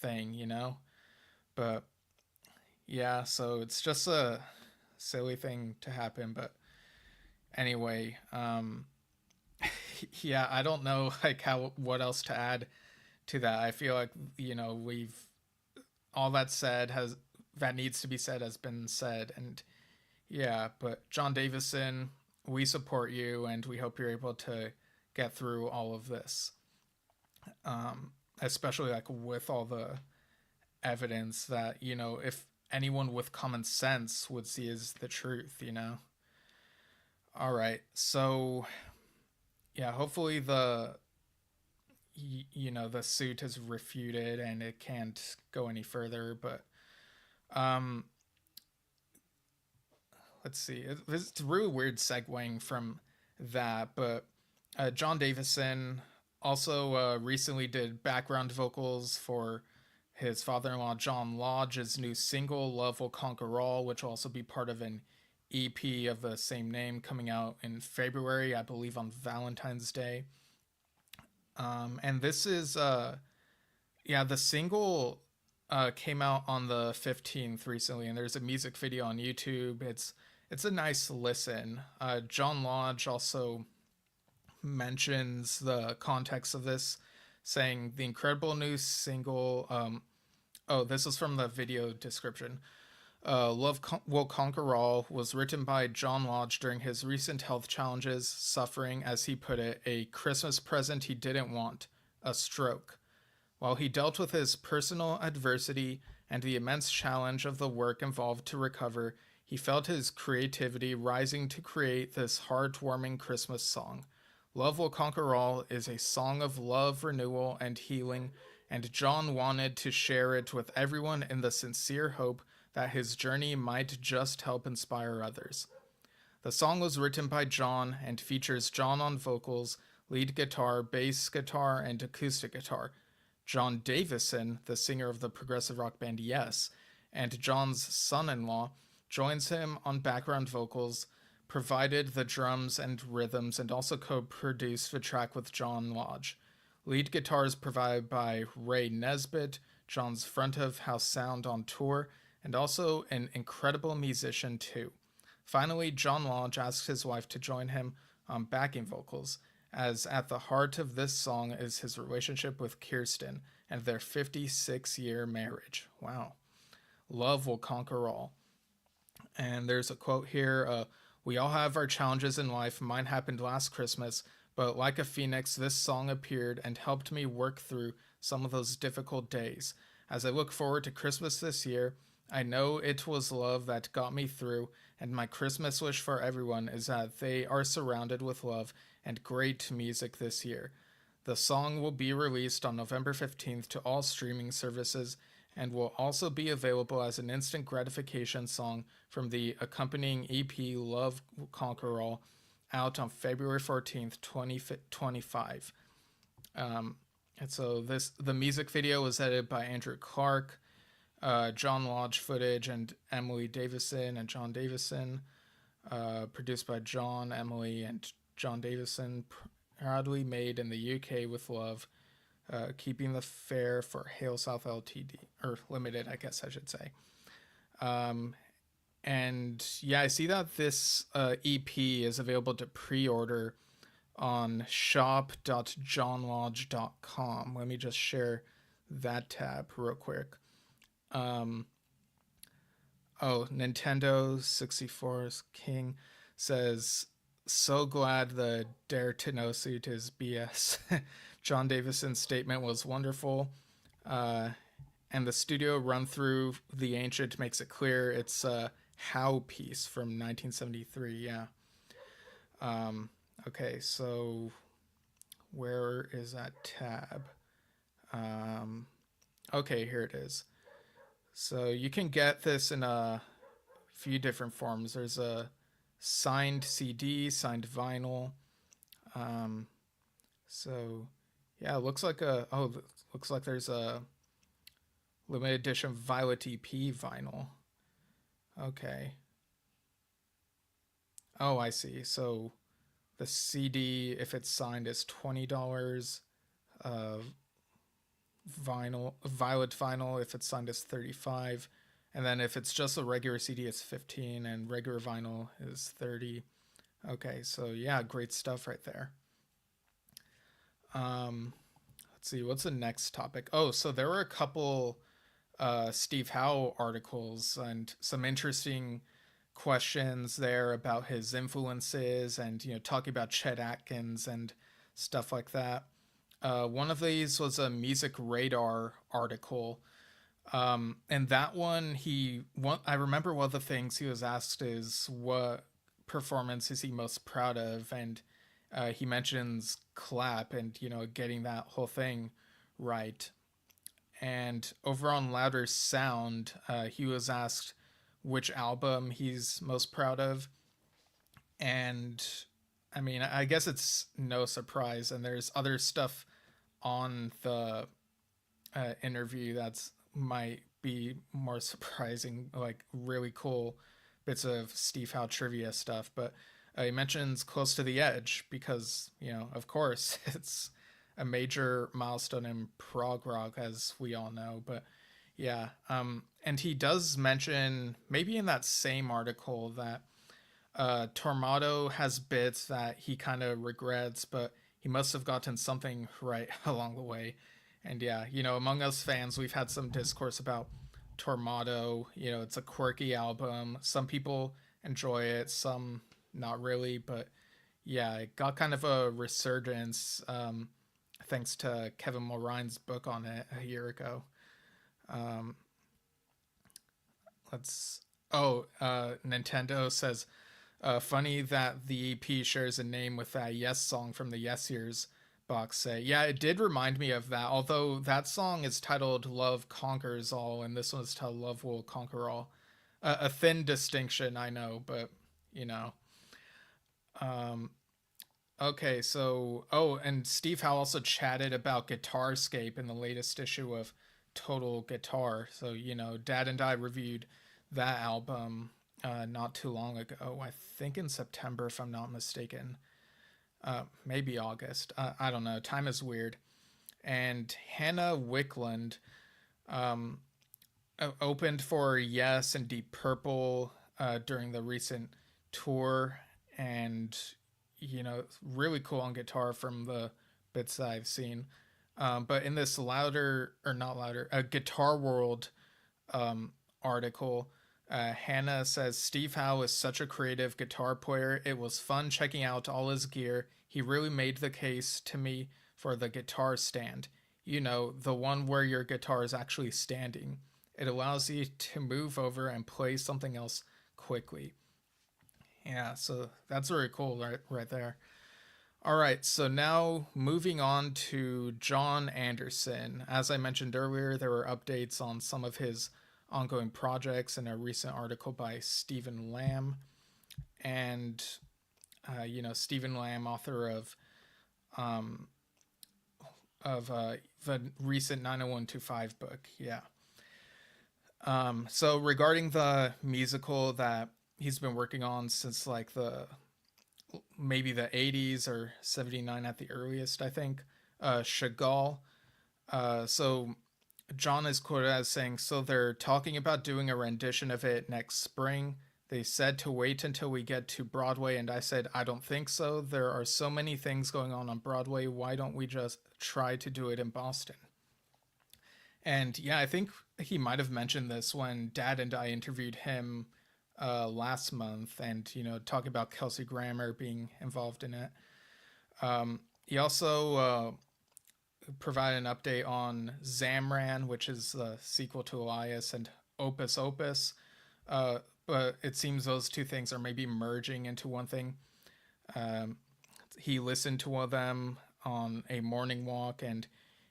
thing, you know. But yeah, so it's just a silly thing to happen. But anyway, yeah, I don't know like how what else to add to that. I feel like, you know, we've all that said has that needs to be said has been said. And yeah, but John Davison, we support you and we hope you're able to get through all of this. Especially like with all the evidence that, you know, if anyone with common sense would see as the truth, you know. All right. So, yeah, hopefully you know, the suit is refuted and it can't go any further, but um let's see. It's really weird segueing from that, but John Davison also recently did background vocals for his father-in-law John Lodge's new single "Love Will Conquer All," which will also be part of an EP of the same name coming out in February, I believe, on Valentine's Day. And this is yeah, the single came out on the 15th recently, and there's a music video on YouTube. It's a nice listen. John Lodge also mentions the context of this, saying the incredible new single. Oh, this is from the video description. Will Conquer All was written by John Lodge during his recent health challenges, suffering, as he put it, a Christmas present he didn't want, a stroke. While he dealt with his personal adversity and the immense challenge of the work involved to recover, he felt his creativity rising to create this heartwarming Christmas song. Love Will Conquer All is a song of love, renewal, and healing, and John wanted to share it with everyone in the sincere hope that his journey might just help inspire others. The song was written by John and features John on vocals, lead guitar, bass guitar, and acoustic guitar. John Davison, the singer of the progressive rock band Yes, and John's son-in-law, joins him on background vocals, provided the drums and rhythms, and also co-produced the track with John Lodge. Lead guitar is provided by Ray Nesbitt, John's front of house sound on tour, and also an incredible musician too. Finally, John Lodge asks his wife to join him on backing vocals, as at the heart of this song is his relationship with Kirsten and their 56-year marriage. Wow. Love will conquer all. And there's a quote here, we all have our challenges in life. Mine happened last Christmas, but like a phoenix, this song appeared and helped me work through some of those difficult days. As I look forward to Christmas this year, I know it was love that got me through, and my Christmas wish for everyone is that they are surrounded with love and great music this year. The song will be released on November 15th to all streaming services and will also be available as an instant gratification song from the accompanying EP Love Will Conquer All, out on February 14th, 2025. And so the music video was edited by Andrew Clark, John Lodge footage, and Emily Davison and John Davison, produced by John, Emily, and John Davison, proudly made in the UK with love, keeping the fair for Hail South Ltd, or Limited, I guess I should say. And yeah, I see that this EP is available to pre-order on shop.johnlodge.com. Let me just share that tab real quick. Nintendo 64's King says So glad the Dare to Know suit is BS. John Davison's statement was wonderful. Uh, and the studio run through The Ancient makes it clear it's a How piece from 1973. Yeah. Um, okay, so where is that tab? Um, okay, here it is. So you can get this in a few different forms. There's a signed CD, signed vinyl. Um, so yeah, it looks like looks like there's a limited edition Violet EP vinyl. Okay. Oh, I see. So the CD, if it's signed, is $20. Uh, Violet vinyl, if it's signed, is 35. And then if it's just a regular CD, it's 15, and regular vinyl is 30. Okay, so yeah, great stuff right there. Um, let's see, what's the next topic? Oh, so there were a couple Steve Howe articles and some interesting questions there about his influences and talking about Chet Atkins and stuff like that. One of these was a Music Radar article, and that one I remember one of the things he was asked is what performance is he most proud of, and he mentions Clap and getting that whole thing right. And over on Louder Sound, he was asked which album he's most proud of. And I mean, I guess it's no surprise. And there's other stuff on the interview that's might be more surprising, like really cool bits of Steve Howe trivia stuff. But he mentions Close to the Edge because, of course, it's a major milestone in prog rock, as we all know. But yeah, and he does mention, maybe in that same article, that Tormato has bits that he kind of regrets, but he must have gotten something right along the way. And yeah, among us fans, we've had some discourse about Tormato. It's a quirky album. Some people enjoy it, some not really, but yeah, it got kind of a resurgence thanks to Kevin Mulrine's book on it a year ago. Um, let's. Oh, Nintendo says, funny that the EP shares a name with that Yes song from the Yes Years box set. Yeah, it did remind me of that, although that song is titled Love Conquers All, and this one's titled Love Will Conquer All. A thin distinction, I know, but, you know. Um, okay, so. Oh, and Steve Howe also chatted about Guitarscape in the latest issue of Total Guitar. So, Dad and I reviewed that album not too long ago. I think in September, if I'm not mistaken. Maybe August. I don't know. Time is weird. And Hannah Wickland um, opened for Yes and Deep Purple during the recent tour, and really cool on guitar from the bits that I've seen. But in this louder or not louder, a Guitar World article, Hannah says Steve Howe is such a creative guitar player. It was fun checking out all his gear. He really made the case to me for the guitar stand. The one where your guitar is actually standing. It allows you to move over and play something else quickly. Yeah, so that's very cool right there. All right, so now moving on to John Anderson. As I mentioned earlier, there were updates on some of his ongoing projects in a recent article by Stephen Lamb. And, Stephen Lamb, author um, of the recent 90125 book. Yeah. So regarding the musical that he's been working on since like maybe the 80s or 79 at the earliest, I think, Chagall. So John is quoted as saying, so they're talking about doing a rendition of it next spring. They said to wait until we get to Broadway, and I said, I don't think so. There are so many things going on Broadway. Why don't we just try to do it in Boston? And yeah, I think he might have mentioned this when Dad and I interviewed him last month, and talking about Kelsey Grammer being involved in it. He also provided an update on Zamran, which is the sequel to Elias, and Opus Opus. But it seems those two things are maybe merging into one thing. Um, he listened to one of them on a morning walk, and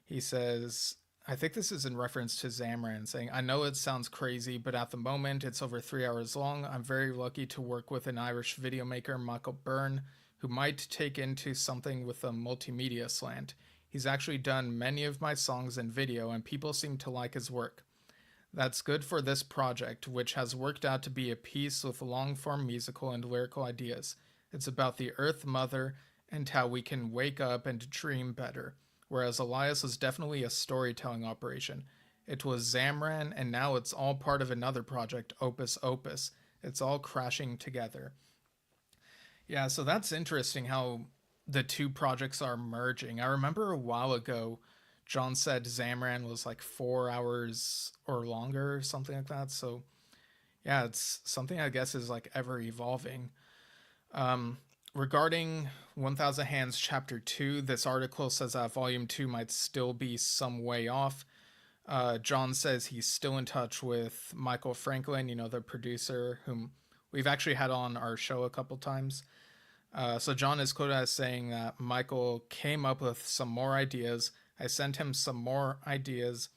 he says, I think this is in reference to Zamran, saying, I know it sounds crazy, but at the moment it's over 3 hours long. I'm very lucky to work with an Irish video maker, Michael Byrne, who might take into something with a multimedia slant. He's actually done many of my songs in video, and people seem to like his work. That's good for this project, which has worked out to be a piece with long form musical and lyrical ideas. It's about the Earth Mother and how we can wake up and dream better, whereas Elias was definitely a storytelling operation. It was Zamran, and now it's all part of another project, Opus Opus. It's all crashing together. Yeah, so that's interesting how the two projects are merging. I remember a while ago, John said Zamran was like 4 hours or longer, or something like that. So yeah, it's something I guess is like ever evolving. Regarding 1000 Hands Chapter 2, this article says that Volume 2 might still be some way off. John says he's still in touch with Michael Franklin, the producer, whom we've actually had on our show a couple times. So John is quoted as saying that Michael came up with some more ideas. I sent him some more ideas.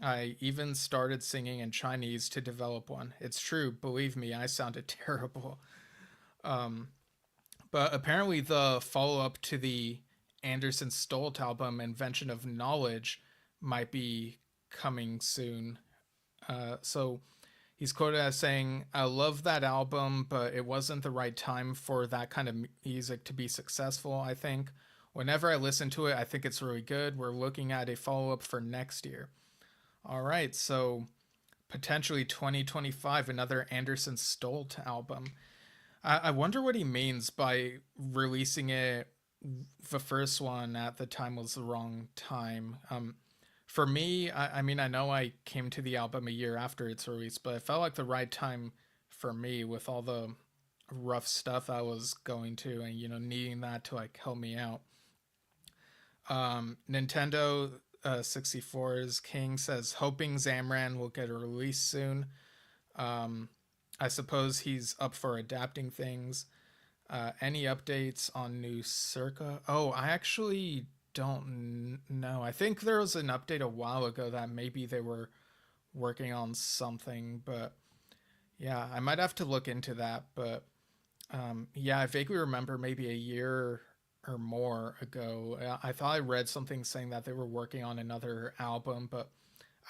I even started singing in Chinese to develop one. It's true, believe me, I sounded terrible. But apparently, the follow up to the Anderson Stolt album, Invention of Knowledge, might be coming soon. So he's quoted as saying, I love that album, but it wasn't the right time for that kind of music to be successful, I think. Whenever I listen to it, I think it's really good. We're looking at a follow up for next year. All right, so potentially 2025, another Anderson Stolt album. I wonder what he means by releasing it. The first one at the time was the wrong time. For me, I mean, I know I came to the album a year after its release, but it felt like the right time for me with all the rough stuff I was going to, and needing that to like help me out. Nintendo 64's King says hoping Zamran will get a release soon. I suppose he's up for adapting things. Any updates on new Circa? Oh, I actually don't know. I think there was an update a while ago that maybe they were working on something, but yeah, I might have to look into that. But yeah, I vaguely remember maybe a year or more ago, I thought I read something saying that they were working on another album, but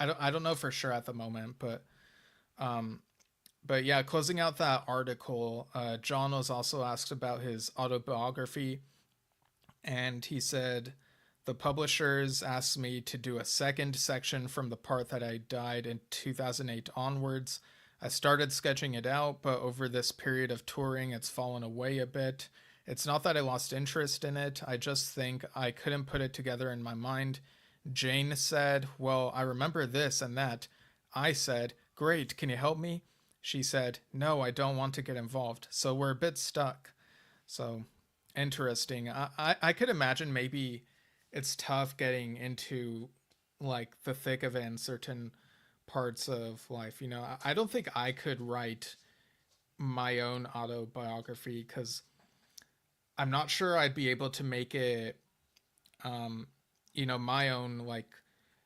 I don't know for sure at the moment. Um, but yeah, closing out that article, John was also asked about his autobiography, and he said, the publishers asked me to do a second section from the part that I died in 2008 onwards. I started sketching it out, but over this period of touring, it's fallen away a bit. It's not that I lost interest in it, I just think I couldn't put it together in my mind. Jane said, well, I remember this and that. I said, great, can you help me? She said, no, I don't want to get involved. So we're a bit stuck. So interesting. I could imagine maybe it's tough getting into like the thick of it in certain parts of life. I don't think I could write my own autobiography because I'm not sure I'd be able to make it, um, my own, like,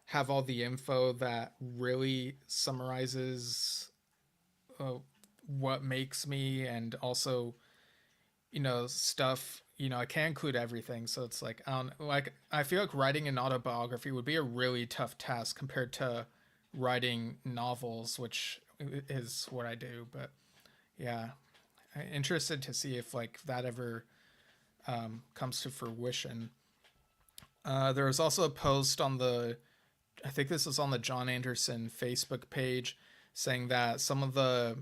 have all the info that really summarizes uh, what makes me, and also stuff. I can't include everything, so it's like I feel like writing an autobiography would be a really tough task compared to writing novels, which is what I do. But yeah, I'm interested to see if like that ever comes to fruition. There was also a post on I think this was on the John Anderson Facebook page, saying that some of the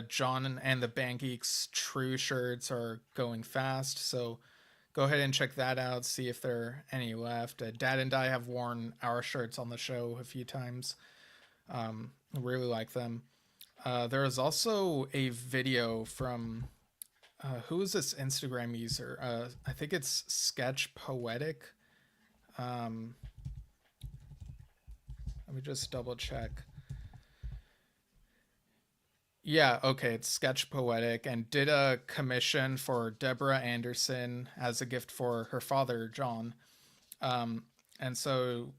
John and the Band Geeks True shirts are going fast. So go ahead and check that out, see if there are any left. Dad and I have worn our shirts on the show a few times. I really like them. There is also a video from who is this Instagram user? I think it's Sketch Poetic. Um, Let me just double check. Yeah, okay, it's Sketch Poetic, and did a commission for Deborah Anderson as a gift for her father, John. Um, and so,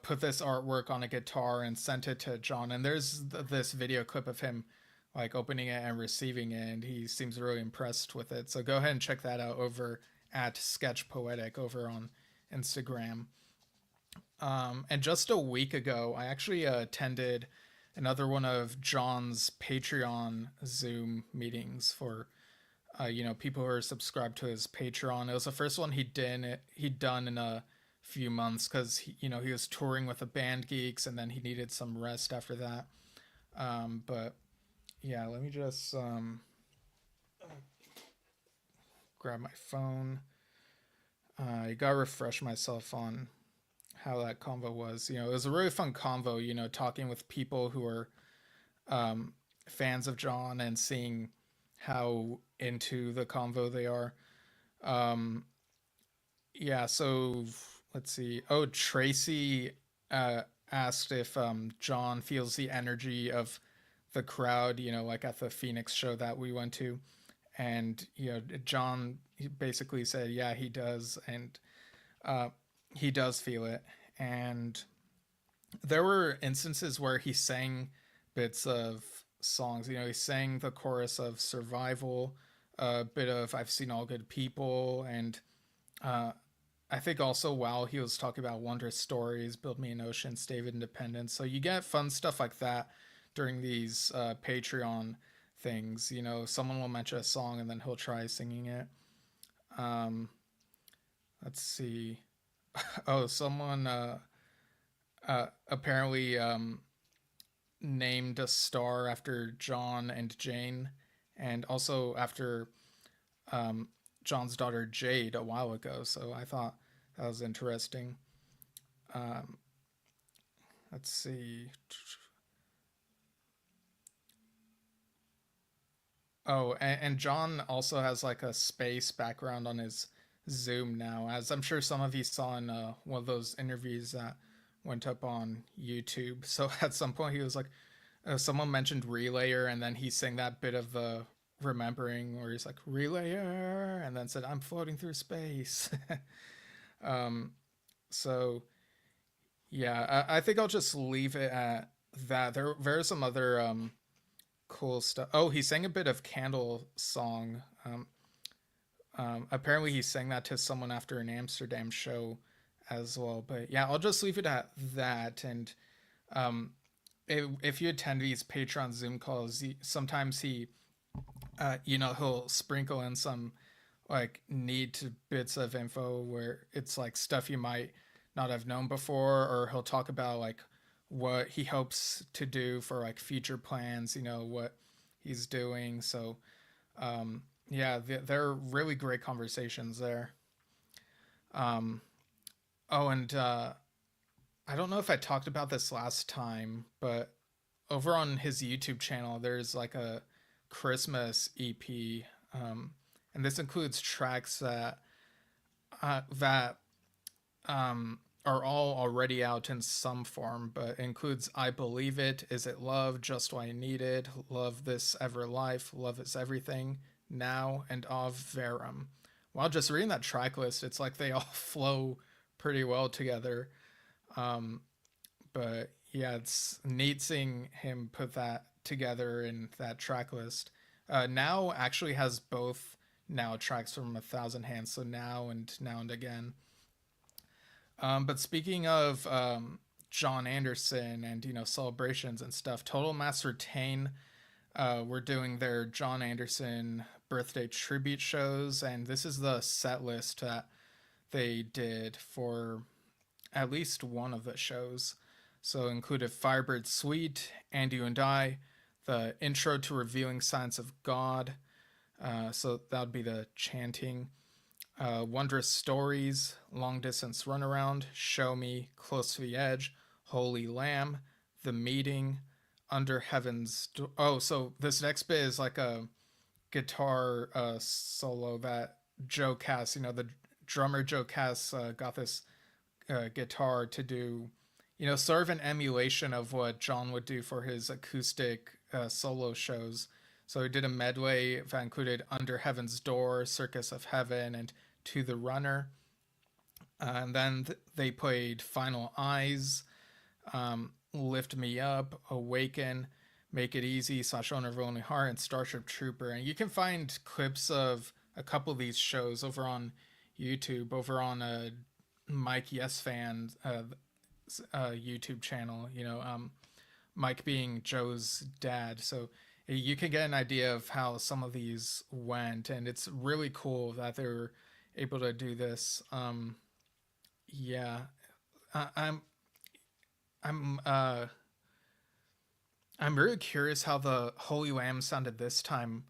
put this artwork on a guitar and sent it to John. And there's this video clip of him like opening it and receiving it, and he seems really impressed with it. So go ahead and check that out over at Sketch Poetic over on Instagram. And just a week ago, I actually attended another one of John's Patreon Zoom meetings for people who are subscribed to his Patreon. It was the first one he'd done in a few months because he was touring with the Band Geeks, and then he needed some rest after that. But yeah, let me just grab my phone. I gotta refresh myself on how that convo was. It was a really fun convo. Talking with people who are um, fans of John and seeing how into the convo they are. Um, yeah, so let's see. Oh, Tracy uh, asked if John feels the energy of the crowd, like at the Phoenix show that we went to. And, John basically said, yeah, he does. And uh, he does feel it. And there were instances where he sang bits of songs. He sang the chorus of Survival, a bit of I've Seen All Good People, and uh, I think also while he was talking about Wondrous Stories, Build Me an Ocean, Stay of Independence. So you get fun stuff like that during these Patreon things. Someone will mention a song and then he'll try singing it. Um, let's see. Oh, someone apparently named a star after John and Jane, and also after um, John's daughter Jade a while ago. So I thought that was interesting. Um, let's see. Oh, and John also has like a space background on his Zoom now, as I'm sure some of you saw in one of those interviews that went up on YouTube. So at some point he was like, someone mentioned Relayer, and then he sang that bit of the remembering where he's like Relayer, and then said, "I'm floating through space." um, so yeah, I think I'll just leave it at that. There's some other cool stuff. Oh, he sang a bit of Candle Song. Apparently, he sang that to someone after an Amsterdam show as well. But yeah, I'll just leave it at that. And um, if you attend these Patreon Zoom calls, sometimes he'll sprinkle in some like neat bits of info where it's like stuff you might not have known before, or he'll talk about like what he hopes to do for like future plans, what he's doing. So yeah, they're really great conversations there. Um, oh, and I don't know if I talked about this last time, but over on his YouTube channel, there's like a Christmas EP, and this includes tracks that are all already out in some form, but includes "I Believe It," "Is It Love," "Just What I Needed," "Love This Ever Life," "Love Is Everything," "Now," and "Of Verum." While just reading that track list, it's like they all flow pretty well together. Um, but yeah, it's neat seeing him put that together in that track list. Now actually has both now tracks from A Thousand Hands, so Now and Again. But speaking of John Anderson and celebrations and stuff, Total Mass Retain we're doing their John Anderson birthday tribute shows, and this is the set list that they did for at least one of the shows. So included Firebird Suite, And You and I, the intro to Revealing Signs of God. So that would be the chanting. Wondrous Stories, Long Distance Runaround, Show Me, Close to the Edge, Holy Lamb, The Meeting, Under Heaven's Oh, so this next bit is like a guitar solo that Joe Cass, the drummer Joe Cass, got this guitar to do, sort of an emulation of what John would do for his acoustic solo shows. So he did a medley that included Under Heaven's Door, Circus of Heaven, and To the Runner. And then they played Final Eyes, Lift Me Up, Awaken, Make It Easy, Slash Owner of Lonely Heart, and Starship Trooper. And you can find clips of a couple of these shows over on YouTube, over on Mike Yes Fan YouTube channel. Mike being Joe's dad, so you can get an idea of how some of these went, and it's really cool that they were able to do this. Yeah, I, I'm I'm I'm really curious how the Holy Lamb sounded this time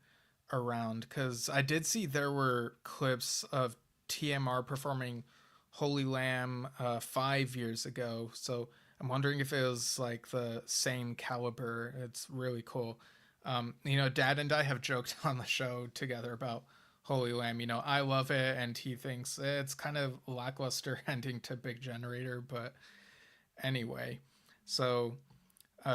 around, because I did see there were clips of TMR performing Holy Lamb 5 years ago. So I'm wondering if it was like the same caliber. It's really cool. Dad and I have joked on the show together about Holy Lamb. I love it, and he thinks it's kind of lackluster ending to Big Generator. But anyway, so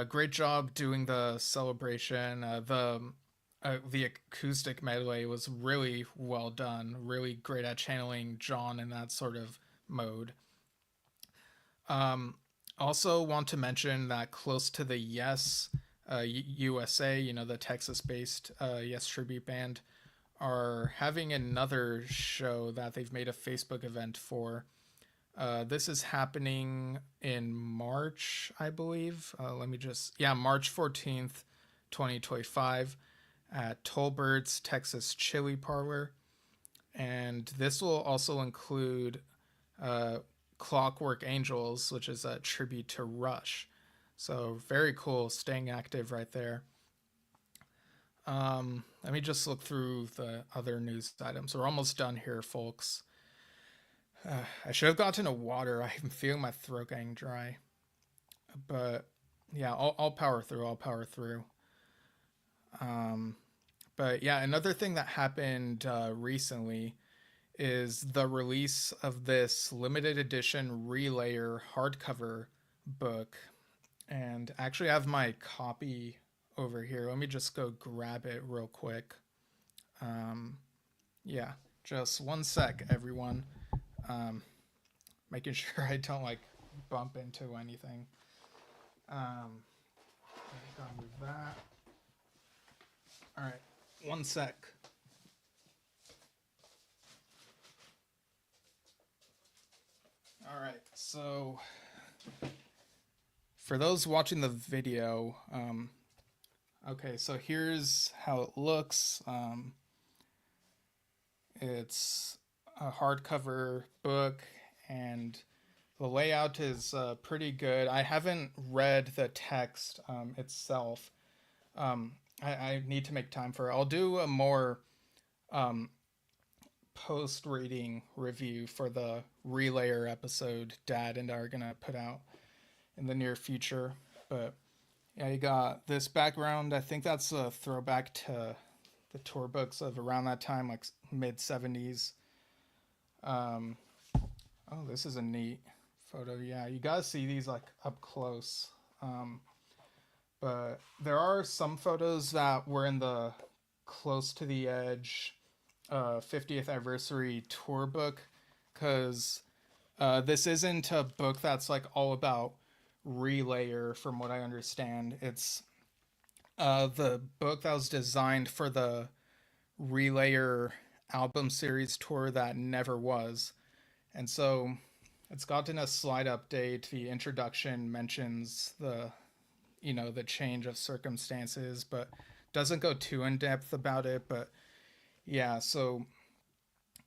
great job doing the celebration. The acoustic medley was really well done. Really great at channeling John in that sort of mode. Also, want to mention that close to the Yes USA, the Texas-based Yes tribute band, are having another show that they've made a Facebook event for. This is happening in March, I believe. March 14th, 2025, at Tollbirds Texas Chili Parlor. And this will also include Clockwork Angels, which is a tribute to Rush. So very cool, staying active right there. Let me just look through the other news items. We're almost done here, folks. I should have gotten a water. I'm feeling my throat getting dry. But yeah, I'll power through. I'll power through. But yeah, another thing that happened recently is the release of this limited edition Relayer hardcover book. And I actually have my copy over here. Let me just go grab it real quick. Yeah, just one sec, everyone. Making sure I don't bump into anything. Gotta move that. All right, one sec. All right, so for those watching the video, okay, so here's how it looks. It's a hardcover book, and the layout is pretty good. I haven't read the text itself. I need to make time for it. I'll do a more post-reading review for the Relayer episode Dad and I are going to put out in the near future. But yeah, you got this background. I think that's a throwback to the tour books of around that time, like mid-70s. Oh, this is a neat photo. Yeah, you guys see these up close. But there are some photos that were in the Close to the Edge 50th anniversary tour book, because this isn't a book that's all about Relayer, from what I understand. It's the book that was designed for the Relayer album series tour that never was. And so it's gotten a slight update. The introduction mentions the change of circumstances, but doesn't go too in depth about it. But yeah, so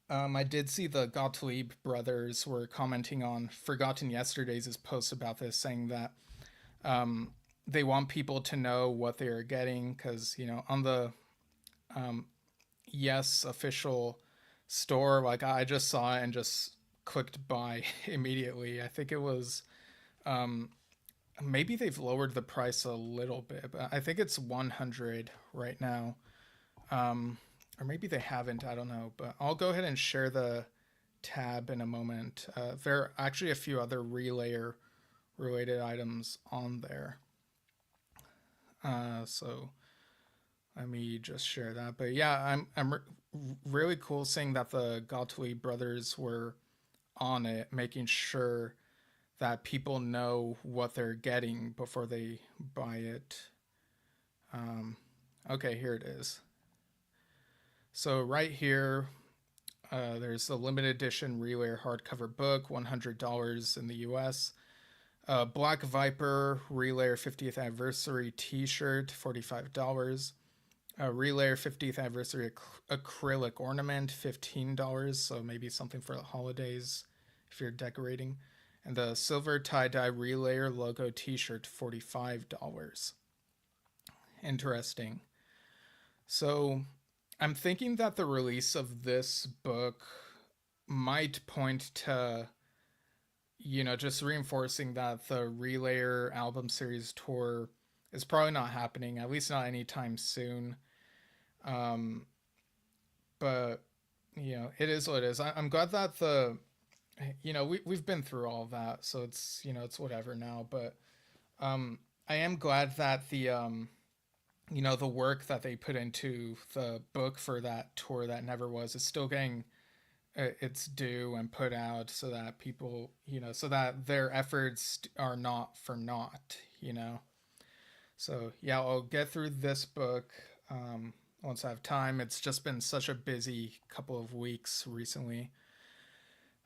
I did see the Gottlieb brothers were commenting on Forgotten Yesterday's post about this, saying that they want people to know what they are getting, because on the Yes official store, I just saw it and just clicked buy immediately. I think it was maybe they've lowered the price a little bit, but I think it's 100 right now. Um, or maybe they haven't. I don't know. But I'll go ahead and share the tab in a moment. There are actually a few other relayer related items on there. So let me just share that. But yeah, really cool seeing that the Gottlieb brothers were on it, making sure that people know what they're getting before they buy it. Um, okay, here it is. So right here, there's the limited edition Relayer hardcover book, $100 in the U.S. Black Viper Relayer 50th Anniversary T-shirt, $45. Relayer 50th Anniversary acrylic ornament, $15. So maybe something for the holidays if you're decorating. And the silver tie-dye Relayer logo T-shirt, $45. Interesting. So I'm thinking that the release of this book might point to, just reinforcing that the Relayer album series tour is probably not happening, at least not anytime soon. Um, but, it is what it is. I'm glad that we've been through all of that, so it's whatever now. But I am glad that the work that they put into the book for that tour that never was is still getting its due and put out, so that people, so that their efforts are not for naught. So yeah, I'll get through this book once I have time. It's just been such a busy couple of weeks recently.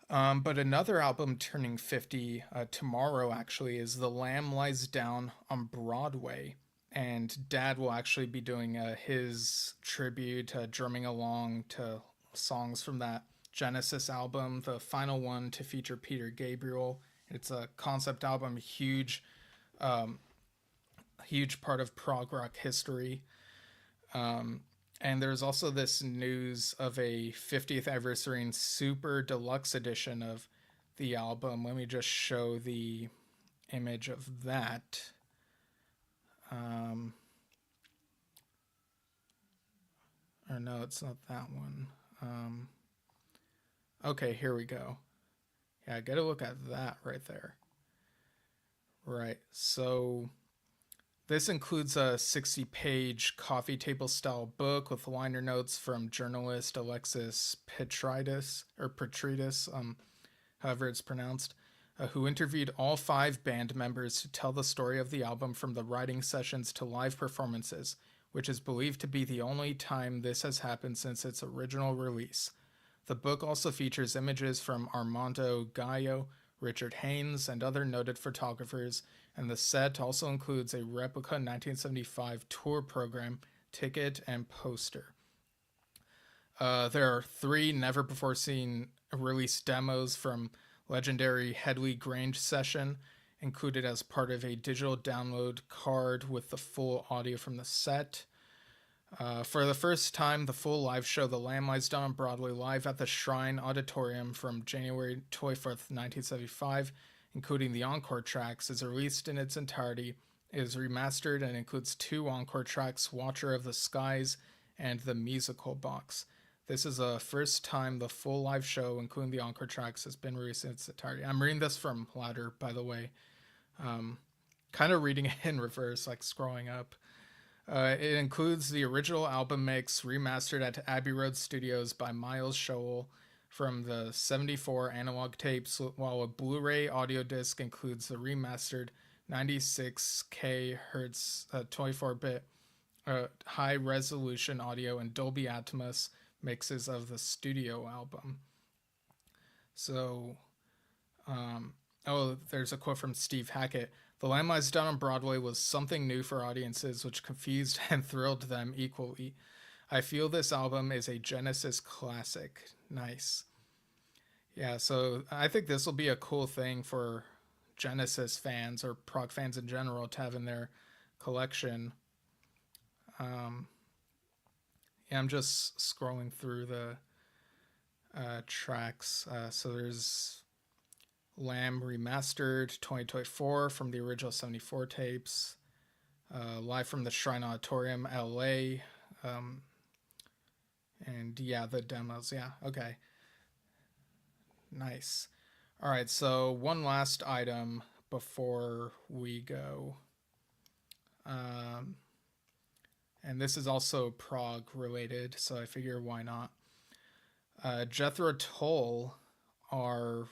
But another album turning 50 tomorrow actually is The Lamb Lies Down on Broadway. And Dad will actually be doing his tribute, drumming along to songs from that Genesis album, the final one to feature Peter Gabriel. It's a concept album, um, huge part of prog rock history. Um, and there's also this news of a 50th anniversary and super deluxe edition of the album. Let me just show the image of that. Um, or no, it's not that one. Okay, here we go. Yeah, get a look at that right there. Right. So this includes a 60-page coffee table style book with liner notes from journalist Alexis Petridis, however it's pronounced, who interviewed all 5 band members to tell the story of the album from the writing sessions to live performances, which is believed to be the only time this has happened since its original release. The book also features images from Armando Gallo, Richard Haynes, and other noted photographers, and the set also includes a replica 1975 tour program, ticket, and poster. There are 3 never before seen released demos from legendary Headley Grange session, included as part of a digital download card with the full audio from the set. For the first time, the full live show, The Lamb Lies Down on Broadway, live at the Shrine Auditorium from January 24th, 1975, including the encore tracks, is released in its entirety. It is remastered and includes 2 encore tracks, Watcher of the Skies and The Musical Box. This is the first time the full live show, including the encore tracks, has been released in its entirety. I'm reading this from Ladder, by the way. Kind of reading it in reverse, like scrolling up. It includes the original album mix remastered at Abbey Road Studios by Miles Shoal from the 74 analog tapes, while a Blu-ray audio disc includes the remastered 96K Hertz 24-bit high-resolution audio and Dolby Atmos mixes of the studio album. So, there's a quote from Steve Hackett. The Lamb Lies Down on Broadway was something new for audiences, which confused and thrilled them equally. I feel this album is a Genesis classic. Nice. Yeah, so I think this will be a cool thing for Genesis fans or prog fans in general to have in their collection. Yeah, I'm just scrolling through the tracks. So there's Lamb Remastered 2024 from the original 74 tapes. Live from the Shrine Auditorium, LA. Um, and yeah, the demos. Yeah, okay. Nice. All right, so one last item before we go. Um, and this is also prog related, so I figure why not. Jethro Tull are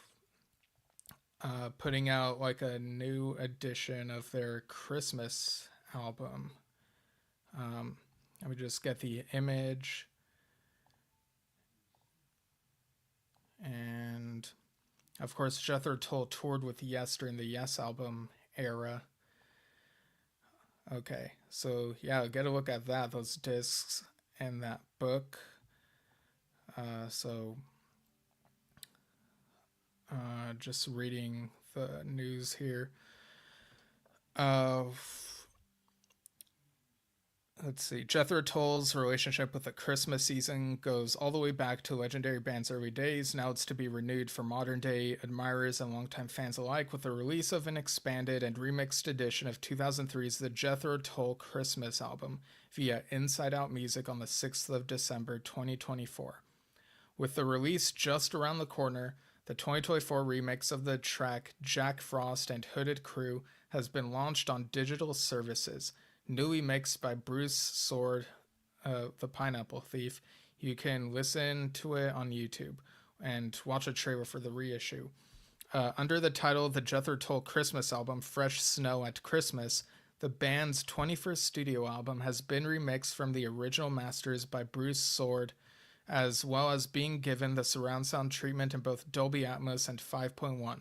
putting out like a new edition of their Christmas album. Let me just get the image. And of course, Jethro Tull toured with Yes during the Yes album era. Okay, so yeah, get a look at that, those discs and that book. So just reading the news here. Uh, let's see. Jethro Tull's relationship with the Christmas season goes all the way back to legendary band's early days. Now it's to be renewed for modern day admirers and longtime fans alike with the release of an expanded and remixed edition of 2003's The Jethro Tull Christmas album via Inside Out Music on the 6th of December 2024. With the release just around the corner, the 2024 remix of the track Jack Frost and Hooded Crew has been launched on digital services. Newly mixed by Bruce Sword, the Pineapple Thief. You can listen to it on YouTube and watch a trailer for the reissue. Under the title The Jethro Tull Christmas Album Fresh Snow at Christmas, the band's 21st studio album has been remixed from the original masters by Bruce Sword, as well as being given the surround sound treatment in both Dolby Atmos and 5.1.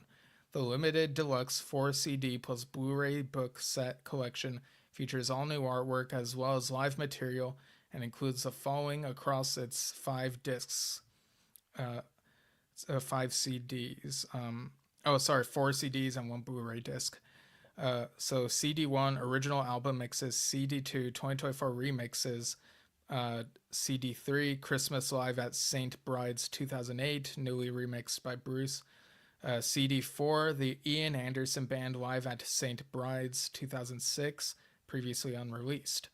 The limited deluxe 4 CD plus Blu-ray book set collection features all new artwork as well as live material and includes the following across its 5 discs, 5 CDs. 4 CDs and 1 Blu-ray disc. So CD1 original album mixes, CD2 2024 remixes, CD3 Christmas Live at St. Bride's 2008, newly remixed by Bruce. CD4 the Ian Anderson Band Live at St. Bride's 2006, previously unreleased.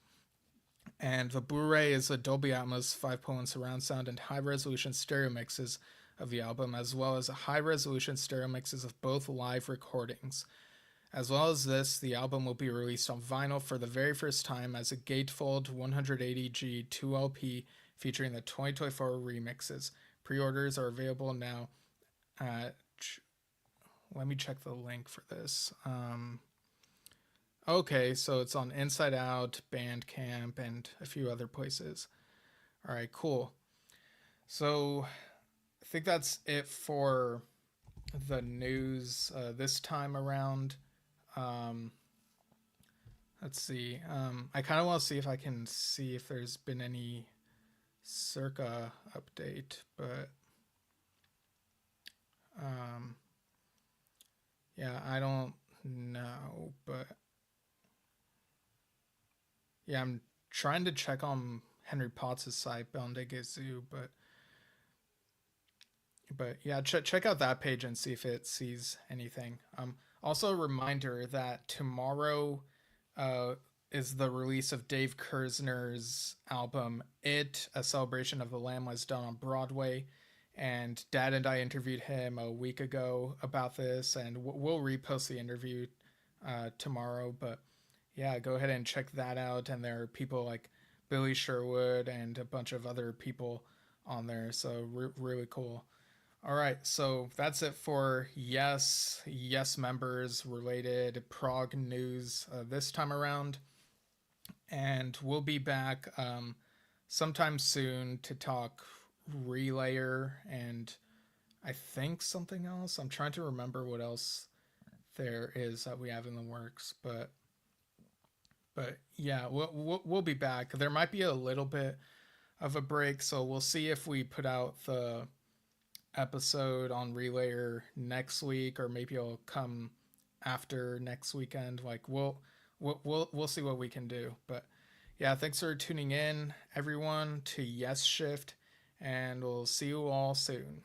And the Blu-ray is a Dolby Atmos 5.1 surround sound and high-resolution stereo mixes of the album, as well as high-resolution stereo mixes of both live recordings. As well as this, the album will be released on vinyl for the very first time as a gatefold 180G 2LP featuring the 2024 remixes. Pre-orders are available now at... Let me check the link for this. Okay, so it's on Inside Out, Bandcamp, and a few other places. All right, cool. So I think that's it for the news this time around. Let's see. I kind of want to see if I can see if there's been any Circa update, but yeah, I don't know, but yeah, I'm trying to check on Henry Potts' site, Belndege Zoo, but yeah, check out that page and see if it sees anything. Also, a reminder that tomorrow is the release of Dave Kersner's album It, A Celebration of the Lamb was done on Broadway. And Dad and I interviewed him a week ago about this, and we'll repost the interview tomorrow. But yeah, go ahead and check that out. And there are people like Billy Sherwood and a bunch of other people on there. So really cool. All right, so that's it for Yes members related prog news this time around. And we'll be back sometime soon to talk Relayer and I think something else. I'm trying to remember what else there is that we have in the works, but yeah, we'll be back. There might be a little bit of a break, so we'll see if we put out the episode on Relayer next week, or maybe it'll come after next weekend. Like we'll see what we can do. But yeah, thanks for tuning in, everyone, to Yesshift, and we'll see you all soon.